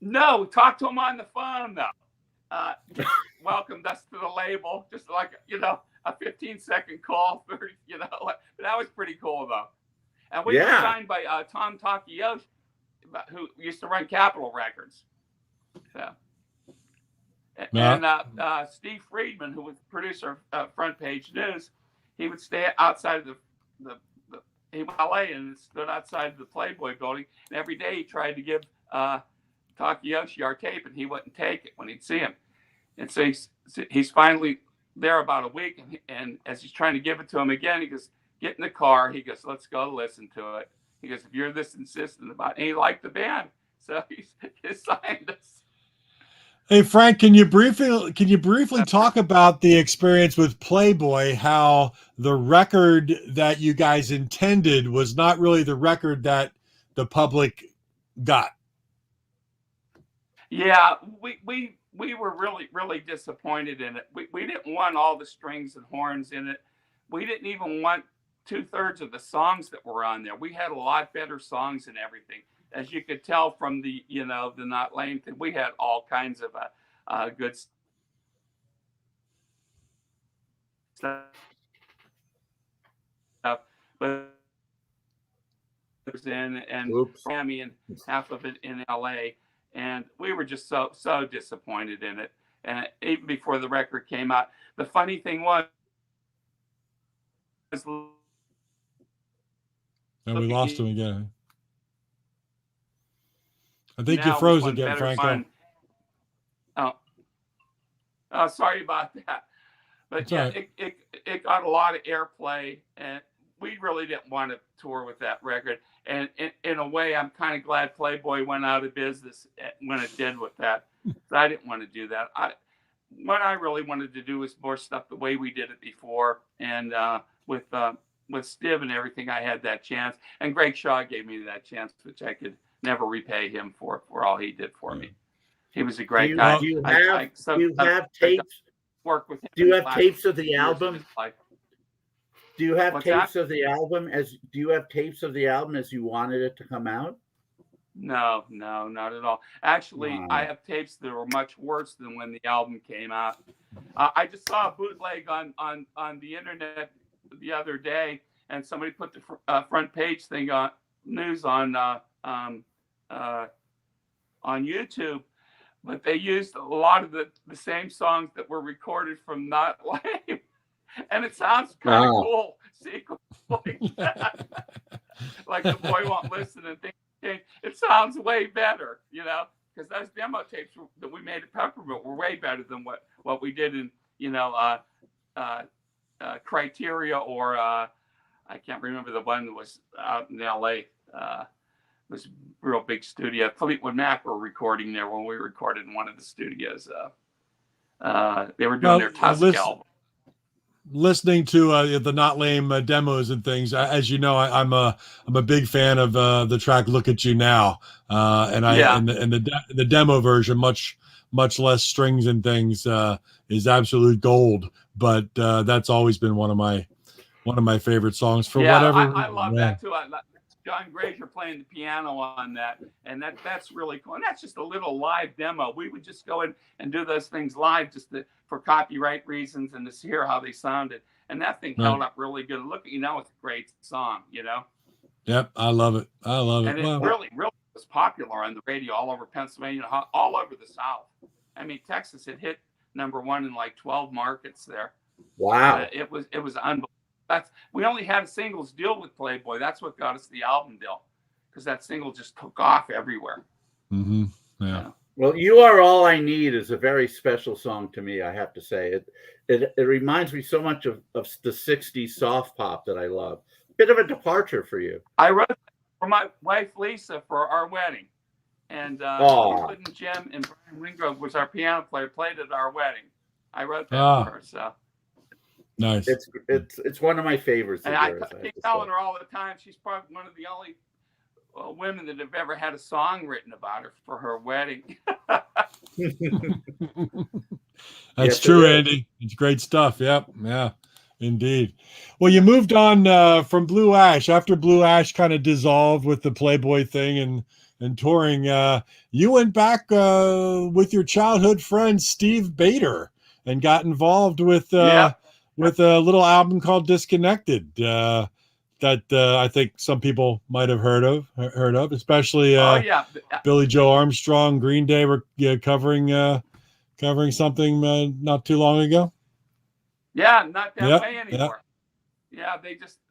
No, we talked to him on the phone though. Welcomed us to the label, just like a 15-second call. But that was pretty cool though. And we were signed by Tom Takayoshi, who used to run Capitol Records. So. And Steve Friedman, who was producer of Front Page News, he would stay outside of he was in LA and stood outside the Playboy building. And every day he tried to give Takayoshi our tape, and he wouldn't take it when he'd see him. And so he's finally there about a week, and as he's trying to give it to him again, he goes, "Get in the car." He goes, "Let's go listen to it." He goes, "If you're this insistent about it," and he liked the band, so he signed us. Hey Frank, can you briefly talk about the experience with Playboy? How the record that you guys intended was not really the record that the public got. Yeah, we were really disappointed in it. We didn't want all the strings and horns in it. We didn't even want 2/3 of the songs that were on there. We had a lot better songs and everything. As you could tell from the the Not Lame thing, we had all kinds of good stuff, but it was in Miami and half of it in LA, and we were just so disappointed in it. And even before the record came out, the funny thing was, and we lost him again. I think you froze again, Franco. Oh, sorry about that. But yeah, it got a lot of airplay, and we really didn't want to tour with that record. And in a way, I'm kind of glad Playboy went out of business when it did with that. I didn't want to do that. What I really wanted to do was more stuff the way we did it before, and with Stiv and everything, I had that chance. And Greg Shaw gave me that chance, which I could never repay him for all he did for me. He was a great guy. Do you have tapes? Work with him. Do you have tapes of the album? Do you have tapes of the album as you wanted it to come out? No, not at all. Actually, I have tapes that were much worse than when the album came out. I just saw a bootleg on the internet the other day, and somebody put the front page thing on news on YouTube, but they used a lot of the same songs that were recorded from Not Lame, and it sounds kind of cool. Sequel like that, like The Boy Won't Listen and things. It sounds way better, because those demo tapes that we made at Peppermint were way better than what we did in Criteria, or I can't remember the one that was out in LA. It was a real big studio. Fleetwood Mac were recording there when we recorded in one of the studios. They were doing their Tusk album. Listening to the Not Lame demos and things, as you know, I'm a big fan of the track "Look at You Now," and the demo version, much less strings and things, is absolute gold. But that's always been one of my favorite songs for whatever. I love that too. I love John Grazier playing the piano on that, and that's really cool. And that's just a little live demo. We would just go in and do those things live, just for copyright reasons and to hear how they sounded. And that thing held up really good. Look, it's a great song, Yep, I love it. And it really was popular on the radio all over Pennsylvania, all over the South. I mean, Texas had hit #1 in like 12 markets there. Wow. It was unbelievable. We only had a singles deal with Playboy. That's what got us the album deal, because that single just took off everywhere. Mm-hmm. Yeah. Well, "You Are All I Need" is a very special song to me, I have to say. It reminds me so much of the 60s soft pop that I love. Bit of a departure for you. I wrote it for my wife, Lisa, for our wedding. And Jim and Brian Wingrove was our piano player, played at our wedding. I wrote that for her, so. Nice. It's one of my favorites. And I keep telling her all the time, she's probably one of the only women that have ever had a song written about her for her wedding. That's true, Andy. It's great stuff. Yep. Yeah, indeed. Well, you moved on from Blue Ash. After Blue Ash kind of dissolved with the Playboy thing and touring, you went back with your childhood friend Stiv Bator and got involved with a little album called Disconnected that I think some people might have heard of, especially Billy Joe Armstrong. Green Day were covering something not too long ago. Yeah, not that way anymore. Yeah,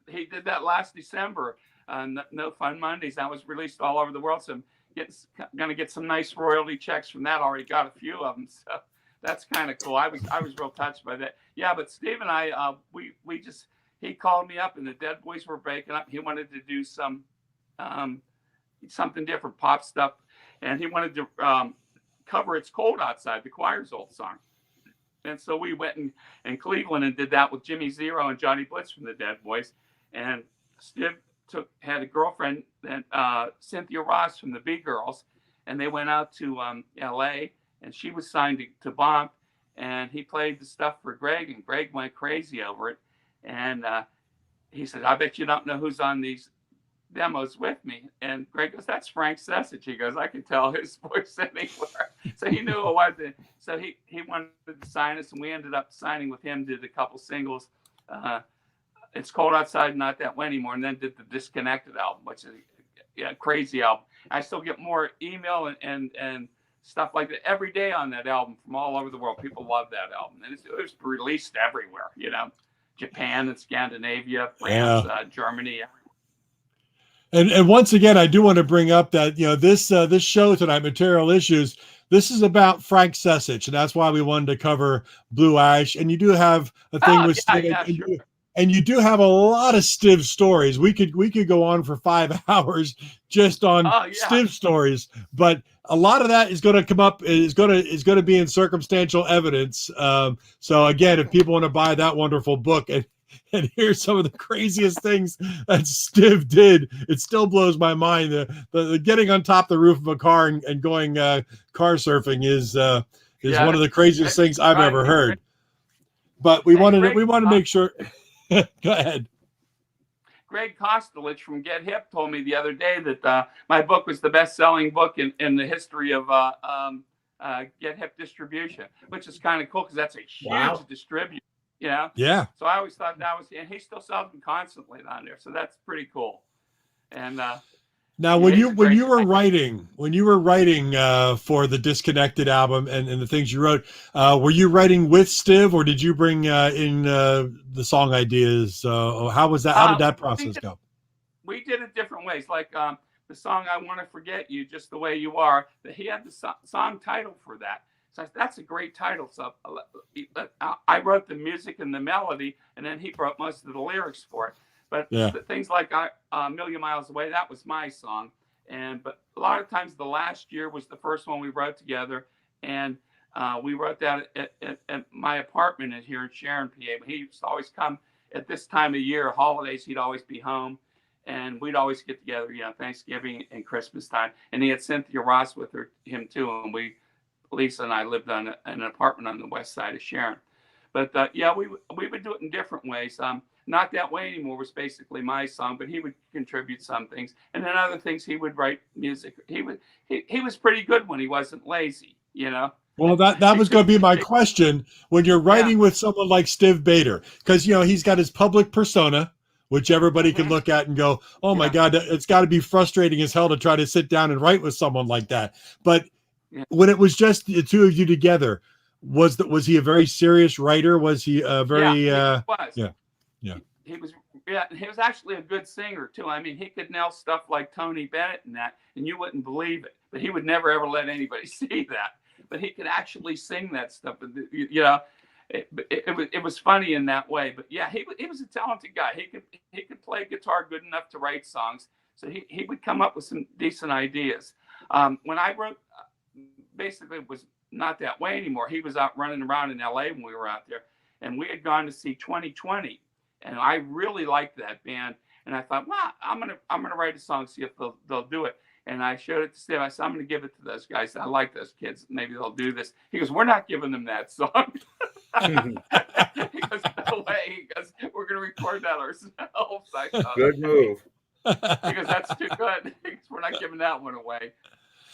he did that last December. No Fun Mondays. That was released all over the world. Some going to get some nice royalty checks from that. Already got a few of them, so that's kind of cool. I was real touched by that. Yeah, but Steve and I, he called me up, and the Dead Boys were breaking up. He wanted to do some something different, pop stuff, and he wanted to cover "It's Cold Outside," the Choir's old song. And so we went in Cleveland and did that with Jimmy Zero and Johnny Blitz from the Dead Boys. And Stiv had a girlfriend, Cynthia Ross from the B-Girls, and they went out to L.A., and she was signed to Bomp, and he played the stuff for Greg, and Greg went crazy over it. And he said, "I bet you don't know who's on these demos with me." And Greg goes, "That's Frank Secich." He goes, "I can tell his voice anywhere." So he knew it wasn't. So he wanted to sign us, and we ended up signing with him, did a couple singles. It's Cold Outside, Not That Way Anymore, and then did the Disconnected album, which is a crazy album. I still get more email and stuff like that every day on that album from all over the world. People love that album. And it was released everywhere, Japan and Scandinavia, France, Germany. And once again, I do want to bring up that, this show tonight, Material Issues, this is about Frank Secich, and that's why we wanted to cover Blue Ash. And you do have a thing with Stiv, sure. and you do have a lot of Stiv stories. We could go on for 5 hours just on Stiv stories, but a lot of that is going to come up, is going to be in circumstantial evidence. So again, if people want to buy that wonderful book and hear some of the craziest things that Stiv did, it still blows my mind. The getting on top of the roof of a car and going car surfing is one of the craziest things I've ever heard. But we wanted to make sure. Go ahead. Greg Kostelich from Get Hip told me the other day that my book was the best-selling book in the history of Get Hip distribution, which is kind of cool because that's a huge distributor. Yeah. So I always thought that was, and he still sells them constantly down there. So that's pretty cool. And now, when you were writing for the Disconnected album and the things you wrote, were you writing with Stiv, or did you bring in the song ideas? How was that? How did that process go? We did it different ways. Like the song "I Want to Forget You," Just the Way You Are. That he had the song title for that. So that's a great title. So I wrote the music and the melody, and then he wrote most of the lyrics for it. But things like "A Million Miles Away," that was my song. But a lot of times the last year was the first one we wrote together. And we wrote that at my apartment here in Sharon, PA. He used to always come at this time of year, holidays, he'd always be home. And we'd always get together, Thanksgiving and Christmas time. And he had Cynthia Ross with him too. And Lisa and I lived on an apartment on the west side of Sharon. But we would do it in different ways. Not That Way Anymore was basically my song, but he would contribute some things, and then other things he would write music. He was pretty good when he wasn't lazy, Well, that was going to be my question. When you're writing with someone like Stiv Bader, because he's got his public persona, which everybody can look at and go, "Oh my God, it's got to be frustrating as hell to try to sit down and write with someone like that." But when it was just the two of you together, was he a very serious writer? Was he very? He was. He was actually a good singer too. I mean, he could nail stuff like Tony Bennett and that, and you wouldn't believe it. But he would never ever let anybody see that. But he could actually sing that stuff. It was funny in that way. But he was a talented guy. He could play guitar good enough to write songs. So he would come up with some decent ideas. When I wrote, basically it was Not That Way Anymore. He was out running around in LA when we were out there, and we had gone to see 2020, and I really liked that band. And I thought, well, I'm gonna write a song, see if they'll do it. And I showed it to Stiv. I said, I'm gonna give it to those guys. I like those kids. Maybe they'll do this. He goes, we're not giving them that song. He goes, no way. He goes, we're gonna record that ourselves. I thought, good move. He goes, that's too good. He goes, we're not giving that one away.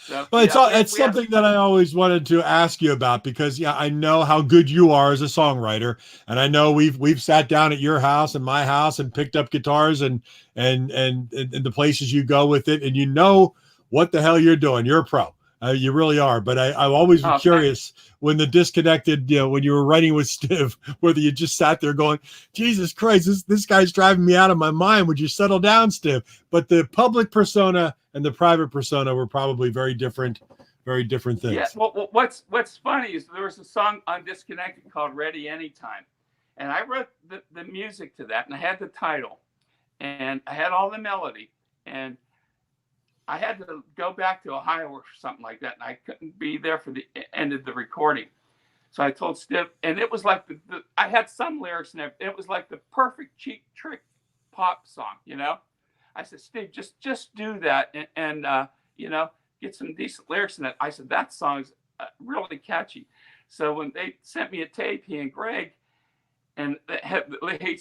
So, well, it's something that I always wanted to ask you about, because I know how good you are as a songwriter, and I know we've sat down at your house and my house and picked up guitars and the places you go with it, and you know what the hell you're doing. You're a pro. You really are. But I'm always curious when the Disconnected, when you were writing with Stiv, whether you just sat there going, Jesus Christ, this guy's driving me out of my mind. Would you settle down, Stiv? But the public persona and the private persona were probably very different things. Yeah. Well, what's funny is there was a song on Disconnected called Ready Anytime. And I wrote the music to that, and I had the title, and I had all the melody, and I had to go back to Ohio or something like that, and I couldn't be there for the end of the recording. So I told Stiv, and it was like I had some lyrics in there. It was like the perfect cheap trick pop song, you know. I said, Stiv, just do that, and you know, get some decent lyrics in it. I said, that song's really catchy. So when they sent me a tape, he and Greg, and they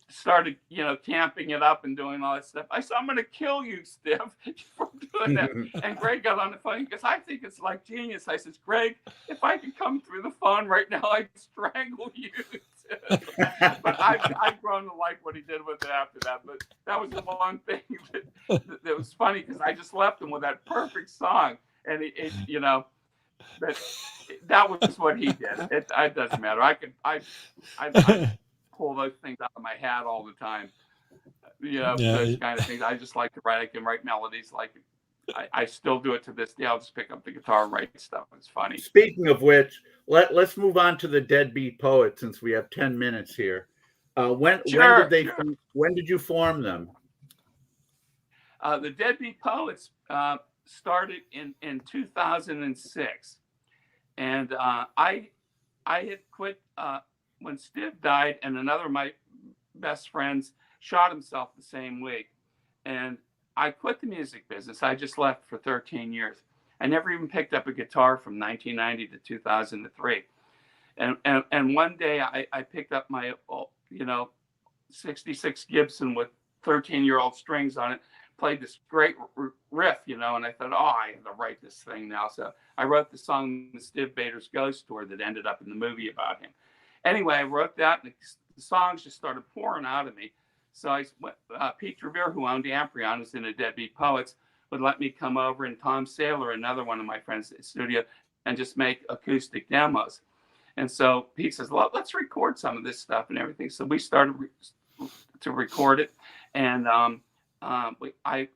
started, you know, camping it up and doing all that stuff. I said, I'm going to kill you, Stiv, for doing that. And Greg got on the phone because I think it's like genius. I said, Greg, if I could come through the phone right now, I'd strangle you. But I've grown to like what he did with it after that. But that was the one thing that was funny, because I just left him with that perfect song. And it you know, but that was what he did. It doesn't matter. I pull those things out of my hat all the time. You know, those kind of things. I just like to write. I can write melodies. Like I still do it to this day. I'll just pick up the guitar and write stuff. It's funny. Speaking of which, let's move on to the Deadbeat Poets, since we have 10 minutes here. When did you form them? The Deadbeat Poets started in 2006, and I had quit when Stiv died, and another of my best friends shot himself the same week, and I quit the music business. I just left for 13 years. I never even picked up a guitar from 1990 to 2003, and one day I picked up my 66 Gibson with 13-year-old strings on it, played this great riff, you know, and I thought, I have to write this thing now. So I wrote the song, the Stiv Bators Ghost Tour, that ended up in the movie about him. Anyway, I wrote that, and the songs just started pouring out of me. So Pete Revere, who owned Amprion, was in the Deadbeat Poets, would let me come over, and Tom Saylor, another one of my friends at the studio, and just make acoustic demos. And so Pete says, well, let's record some of this stuff and everything. So we started to record it, and I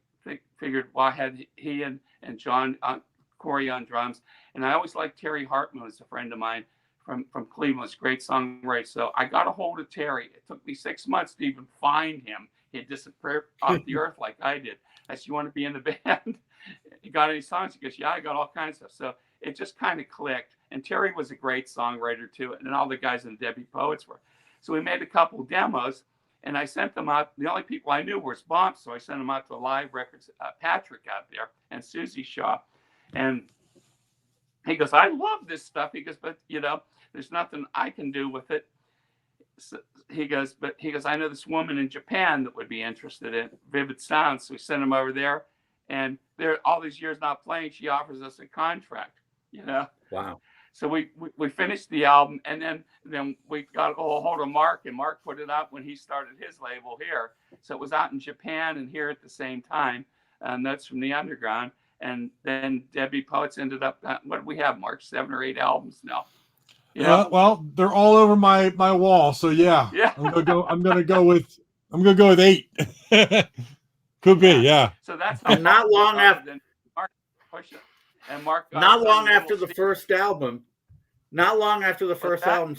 figured, well, I had he and John Corey on drums, and I always liked Terry Hartman, who's a friend of mine from Cleveland, great songwriter. So I got a hold of Terry. It took me 6 months to even find him. He had disappeared off the earth like I did. I said, you want to be in the band? You got any songs? He goes, yeah, I got all kinds of stuff. So it just kind of clicked. And Terry was a great songwriter too, and all the guys in the Deadbeat Poets were. So we made a couple demos, and I sent them out. The only people I knew were Bumps, so I sent them out to Live Records, Patrick out there, and Susie Shaw. And he goes, I love this stuff. He goes, but, you know, there's nothing I can do with it. So he goes, I know this woman in Japan that would be interested in Vivid Sounds. So we sent him over there, and they're all these years not playing. She offers us a contract, you know? Wow. So we finished the album, and then we got a hold of Mark, and Mark put it out when he started his label here. So it was out in Japan and here at the same time. Notes from the Underground. And then Deadbeat Poets ended up, what do we have, Mark? 7 or 8 albums now. Yeah. Well, they're all over my wall. So yeah. I'm gonna go with 8. Could be, yeah. So that's and not long after. Mark pushed it. And Mark. Not long after the first album. Not long after the first album,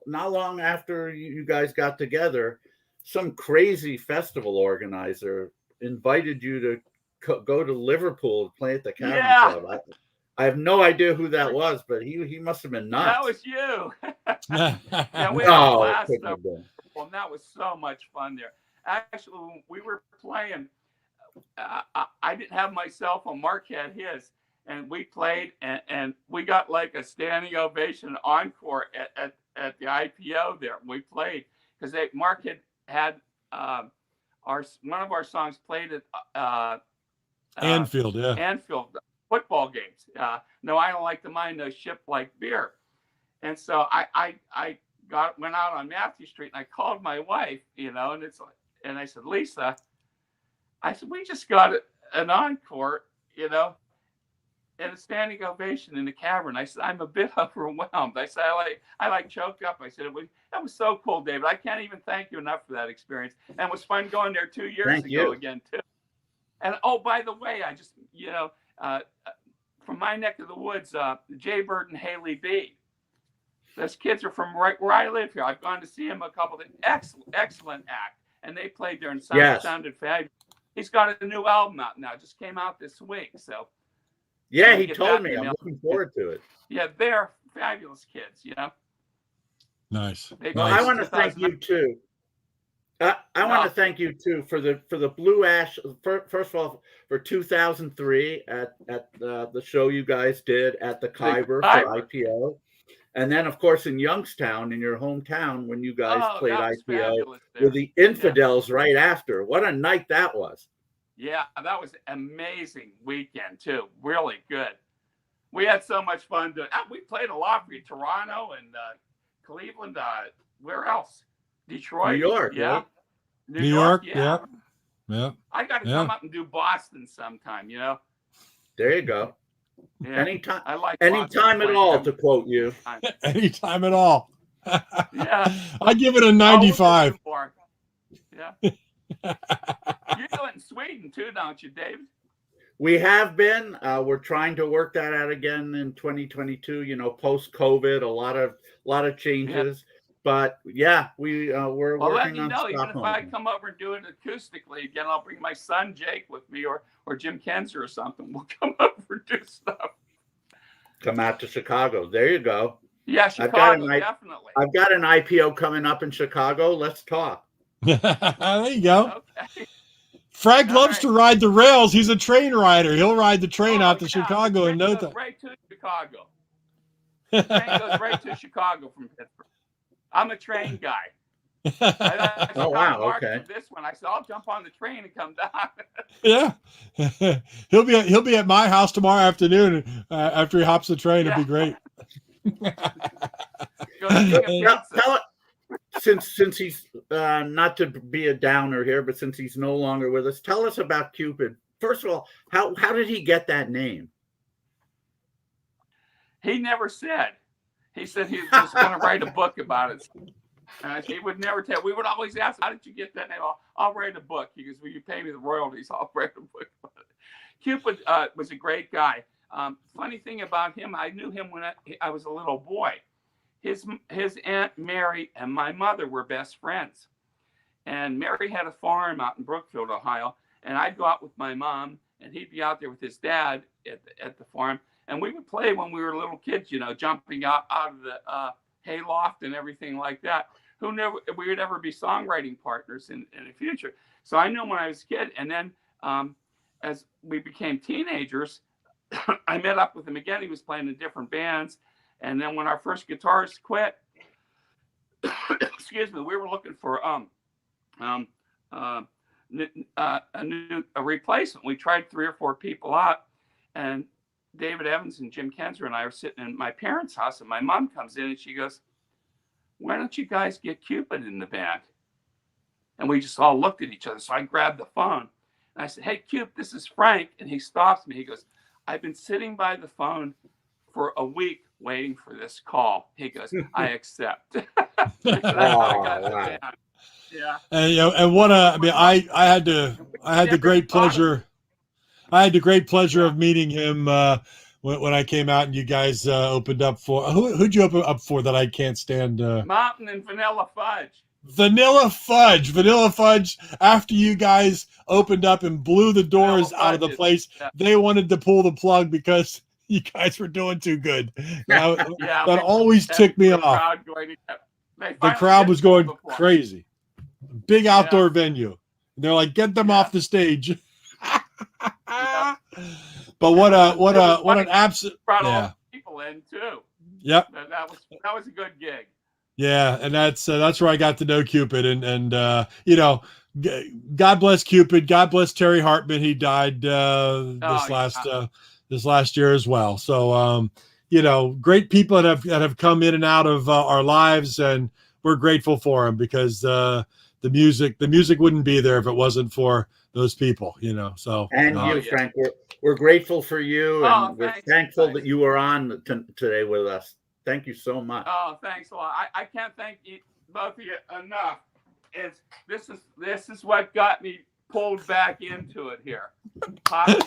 not long after you guys got together, some crazy festival organizer invited you to go to Liverpool and play at the Cavern Club. I have no idea who that was, but he must have been nuts. That was you. Yeah, we had a blast up, and that was so much fun there. Actually, when we were playing, I didn't have my cell phone. Mark had his, and we played, and we got like a standing ovation encore at the IPO there. We played because Mark had one of our songs played at Anfield, yeah. Anfield football games. No, I don't like to mind no ship like beer. And so I went out on Matthew Street, and I called my wife, you know, and I said, Lisa, we just got an encore, you know, and a standing ovation in the Cavern. I said, I'm a bit overwhelmed. I said, I like choked up. I said, that was so cool, David. I can't even thank you enough for that experience. And it was fun going there 2 years ago again, too. And oh, by the way, I just, from my neck of the woods, Jay Bird and Haley B. Those kids are from right where I live here. I've gone to see him a couple of excellent act, and they played there and sounded fabulous. He's got a new album out now. Just came out this week. So yeah, he told me. I'm looking forward to it. Yeah, they're fabulous kids. Nice. Well, I want to thank you too. I want to thank you too for the Blue Ash. First of all, for 2003 at the show you guys did at the Khyber for IPO, and then of course in Youngstown, in your hometown, when you guys played IPO with the Infidels right after. What a night that was! Yeah, that was an amazing weekend too. Really good. We had so much fun doing. We played a lot for you, Toronto and Cleveland. Where else? Detroit, New York, yeah. New York, yeah. I got to come up and do Boston sometime. There you go. Yeah. Anytime, I like anytime at all, to quote you. Anytime at all. Yeah. I give it a 95. Yeah. You do it in Sweden too, don't you, David? We have been. We're trying to work that out again in 2022. Post COVID, a lot of changes. Yeah. But yeah, we're working on Stockholm. Even if I come over and do it acoustically again, I'll bring my son Jake with me, or Jim Kenzer or something. We'll come over and do stuff. Come out to Chicago. There you go. Yeah, Chicago, definitely. I've got an IPO coming up in Chicago. Let's talk. There you go. Okay. Frank loves to ride the rails. He's a train rider. He'll ride the train out to Chicago in no time. Right to Chicago. The train goes right to Chicago from Pittsburgh. I'm a train guy. Oh, wow. Okay. This one, I said, I'll jump on the train and come down. Yeah. He'll be at my house tomorrow afternoon after he hops the train. It'll be great. Since he's not to be a downer here, but since he's no longer with us, tell us about Cupid. First of all, how did he get that name? He never said. He said he was going to write a book about it. He would never tell. We would always ask, how did you get that name? I'll write a book. He goes, will you pay me the royalties? I'll write a book about it. Cupid was a great guy. Funny thing about him, I knew him when I was a little boy. His Aunt Mary and my mother were best friends. And Mary had a farm out in Brookfield, Ohio. And I'd go out with my mom, and he'd be out there with his dad at the farm. And we would play when we were little kids, jumping out of the hayloft and everything like that. Who knew we would ever be songwriting partners in the future? So I knew him when I was a kid. And then as we became teenagers, I met up with him again. He was playing in different bands. And then when our first guitarist quit, excuse me, we were looking for a replacement. We tried 3 or 4 people out, and David Evans and Jim Kenzer and I are sitting in my parents' house, and my mom comes in and she goes, why don't you guys get Cupid in the band? And we just all looked at each other. So I grabbed the phone and I said, hey, Cupid, this is Frank. And he stops me. He goes, I've been sitting by the phone for a week waiting for this call. He goes, I accept. Wow. Yeah. And what I had the great pleasure. I had the great pleasure of meeting him when I came out and you guys opened up for who'd you open up for that I can't stand? Mountain and Vanilla Fudge. Vanilla Fudge. After you guys opened up and blew the doors out of the place, they wanted to pull the plug because you guys were doing too good. That always ticked me off. The crowd was going crazy. Big outdoor venue. And they're like, get them off the stage. But what an absolute people in too. Yep. That was a good gig. Yeah, and that's where I got to know Cupid, and God bless Cupid, God bless Terry Hartman. He died this last year as well. So great people that have come in and out of our lives, and we're grateful for them because the music wouldn't be there if it wasn't for those people, So and Frank, we're grateful for you, and we're thankful that you were on today with us. Thank you so much. Oh, thanks a lot. I can't thank you both of you enough. This is what got me pulled back into it here. I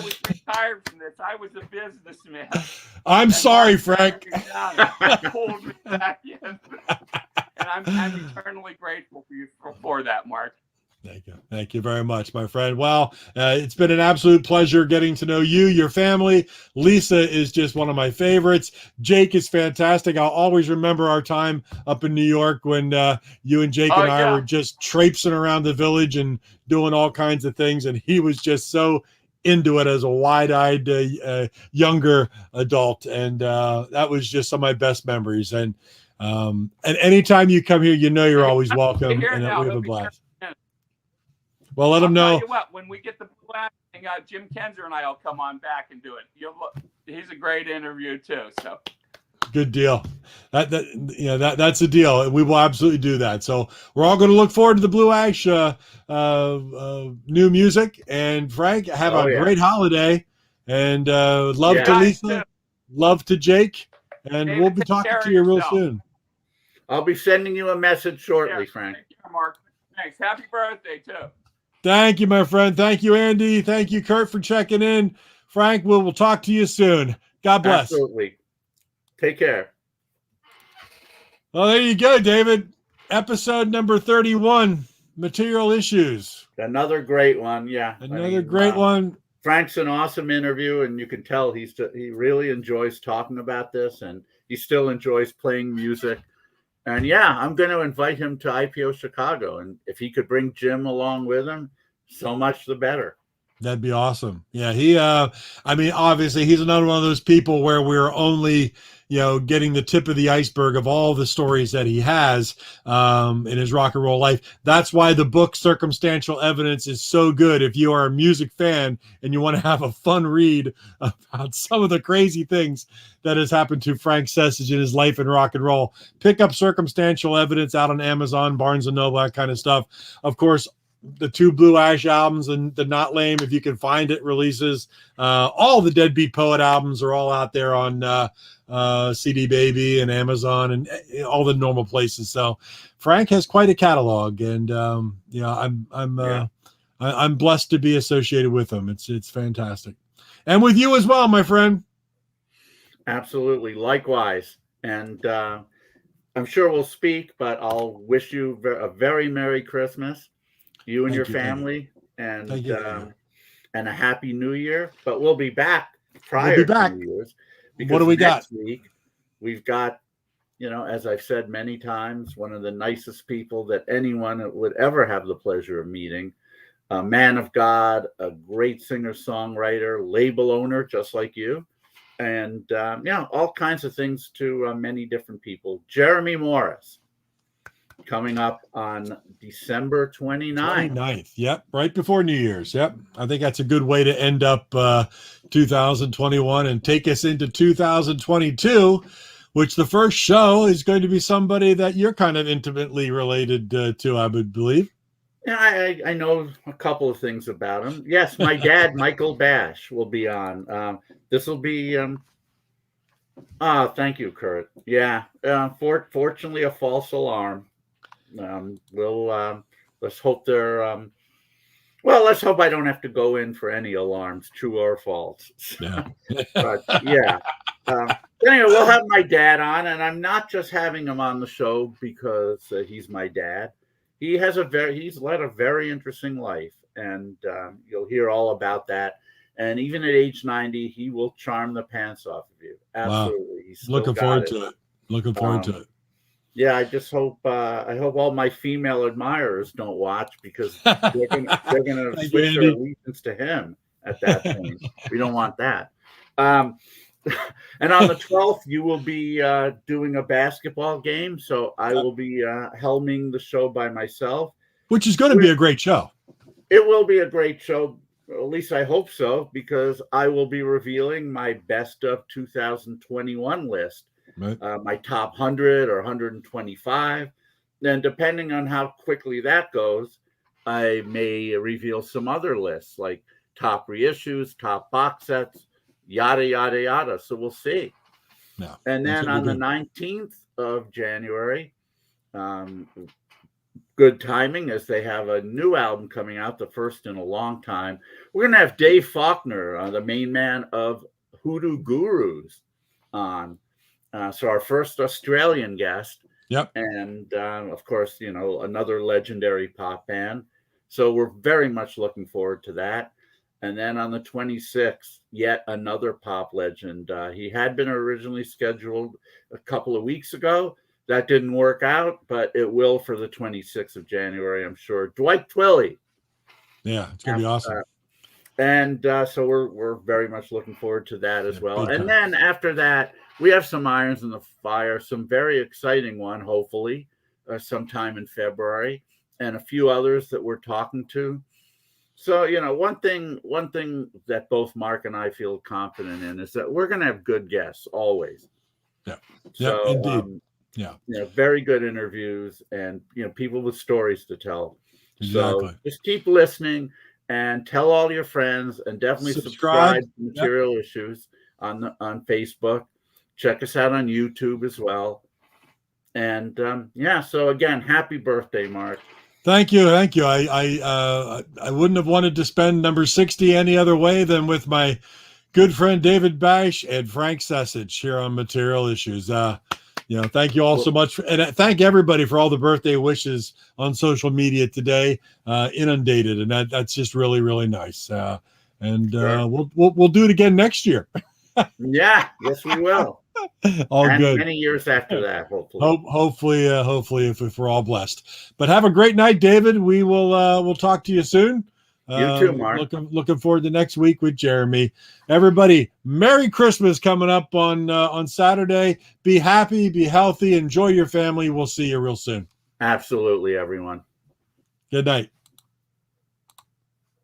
was retired from this. I was a businessman. I'm sorry, Frank. Pulled me back in. And I'm eternally grateful for you for that, Mark. Thank you. Thank you very much, my friend. Well, it's been an absolute pleasure getting to know you, your family. Lisa is just one of my favorites. Jake is fantastic. I'll always remember our time up in New York when you and Jake and I were just traipsing around the village and doing all kinds of things. And he was just so into it as a wide-eyed younger adult. And that was just some of my best memories. And anytime you come here, you know you're always welcome. And we have a blast. Well, let him know. I'll tell you what, when we get the blast thing, Jim Kenzer and I will come on back and do it. He's a great interview too. So good deal. That's a deal. We will absolutely do that. So we're all going to look forward to the Blue Ash new music. And Frank, have a great holiday. And love to Lisa, love to Jake, and David, we'll be talking to you real soon. I'll be sending you a message shortly, Frank. Thank you, Mark. Thanks. Happy birthday too. Thank you, my friend. Thank you, Andy. Thank you, Kurt, for checking in. Frank, we'll talk to you soon. God bless. Absolutely. Take care. Well, there you go, David. Episode number 31, Material Issues. Another great one. Yeah. Another great one. Frank's an awesome interview, and you can tell he really enjoys talking about this, and he still enjoys playing music. And yeah, I'm going to invite him to IPO Chicago. And if he could bring Jim along with him, so much the better. That'd be awesome. Yeah, obviously he's another one of those people where we're only, getting the tip of the iceberg of all the stories that he has in his rock and roll life. That's why the book Circumstantial Evidence is so good. If you are a music fan and you want to have a fun read about some of the crazy things that has happened to Frank Secich in his life in rock and roll, pick up Circumstantial Evidence out on Amazon, Barnes & Noble, that kind of stuff. Of course, the 2 Blue Ash albums and the Not Lame, if you can find it, releases. All the Deadbeat Poet albums are all out there on CD Baby and Amazon and all the normal places. So Frank has quite a catalog, and I'm blessed to be associated with him. It's fantastic, and with you as well, my friend. Absolutely, likewise, and I'm sure we'll speak. But I'll wish you a very Merry Christmas. You and your family, and a Happy New Year. But we'll be back prior to New Year's. What do we got? Next week, we've got, as I've said many times, one of the nicest people that anyone would ever have the pleasure of meeting. A man of God, a great singer-songwriter, label owner, just like you. And, all kinds of things to many different people. Jeremy Morris. Coming up on December 29th. 29th. Yep. Right before New Year's. Yep. I think that's a good way to end up 2021 and take us into 2022, which the first show is going to be somebody that you're kind of intimately related to, I would believe. Yeah, I know a couple of things about him. Yes, my dad, Michael Bash, will be on. This will be... thank you, Kurt. Yeah. Fortunately, a false alarm. Let's hope let's hope I don't have to go in for any alarms, true or false. Yeah. But yeah. Anyway, we'll have my dad on, and I'm not just having him on the show because he's my dad. He's led a very interesting life, and you'll hear all about that. And even at age 90, he will charm the pants off of you. Absolutely. Wow. Looking forward to it. Looking forward to it. Yeah, I just hope I hope all my female admirers don't watch, because they're gonna switch their allegiance to him at that point. We don't want that. And on the 12th, you will be doing a basketball game, so I will be helming the show by myself, which is going to be a great show. It will be a great show. At least I hope so, because I will be revealing my best of 2021 list. Right. My top 100 or 125. Then depending on how quickly that goes, I may reveal some other lists like top reissues, top box sets, yada, yada, yada. So we'll see. No, and then on the 19th of January, going good timing as they have a new album coming out, the first in a long time. We're going to have Dave Faulkner, the main man of Hoodoo Gurus, on. So our first Australian guest. Yep. And of course, you know, another legendary pop band. So we're very much looking forward to that. And then on the 26th, yet another pop legend. He had been originally scheduled a couple of weeks ago. That didn't work out, but it will for the 26th of January, I'm sure. Dwight Twilley. Yeah, it's going to be awesome. And so we're very much looking forward to that as well. And time. then after that, we have some irons in the fire, some very exciting one, hopefully, sometime in February, and a few others that we're talking to. So, you know, one thing that both Mark and I feel confident in is that we're going to have good guests always. Yeah. So, yeah, indeed. You know, very good interviews and, you know, people with stories to tell. Exactly. So just keep listening and tell all your friends, and definitely subscribe to Material Issues on Facebook. Check us out on YouTube as well. And so again, happy birthday, Mark. Thank you. I wouldn't have wanted to spend number 60 any other way than with my good friend David Bash and Frank Secich here on Material Issues. You know, thank you all so much, and thank everybody for all the birthday wishes on social media today. Inundated, and that's just really, really nice. And sure. We'll do it again next year. Yeah, yes, we will. All and good. Many years after that, hopefully. Hopefully, if we're all blessed. But have a great night, David. We'll talk to you soon. You too, Mark. Looking forward to next week with Jeremy. Everybody, Merry Christmas coming up on Saturday. Be happy, be healthy, enjoy your family. We'll see you real soon. Absolutely, everyone. Good night.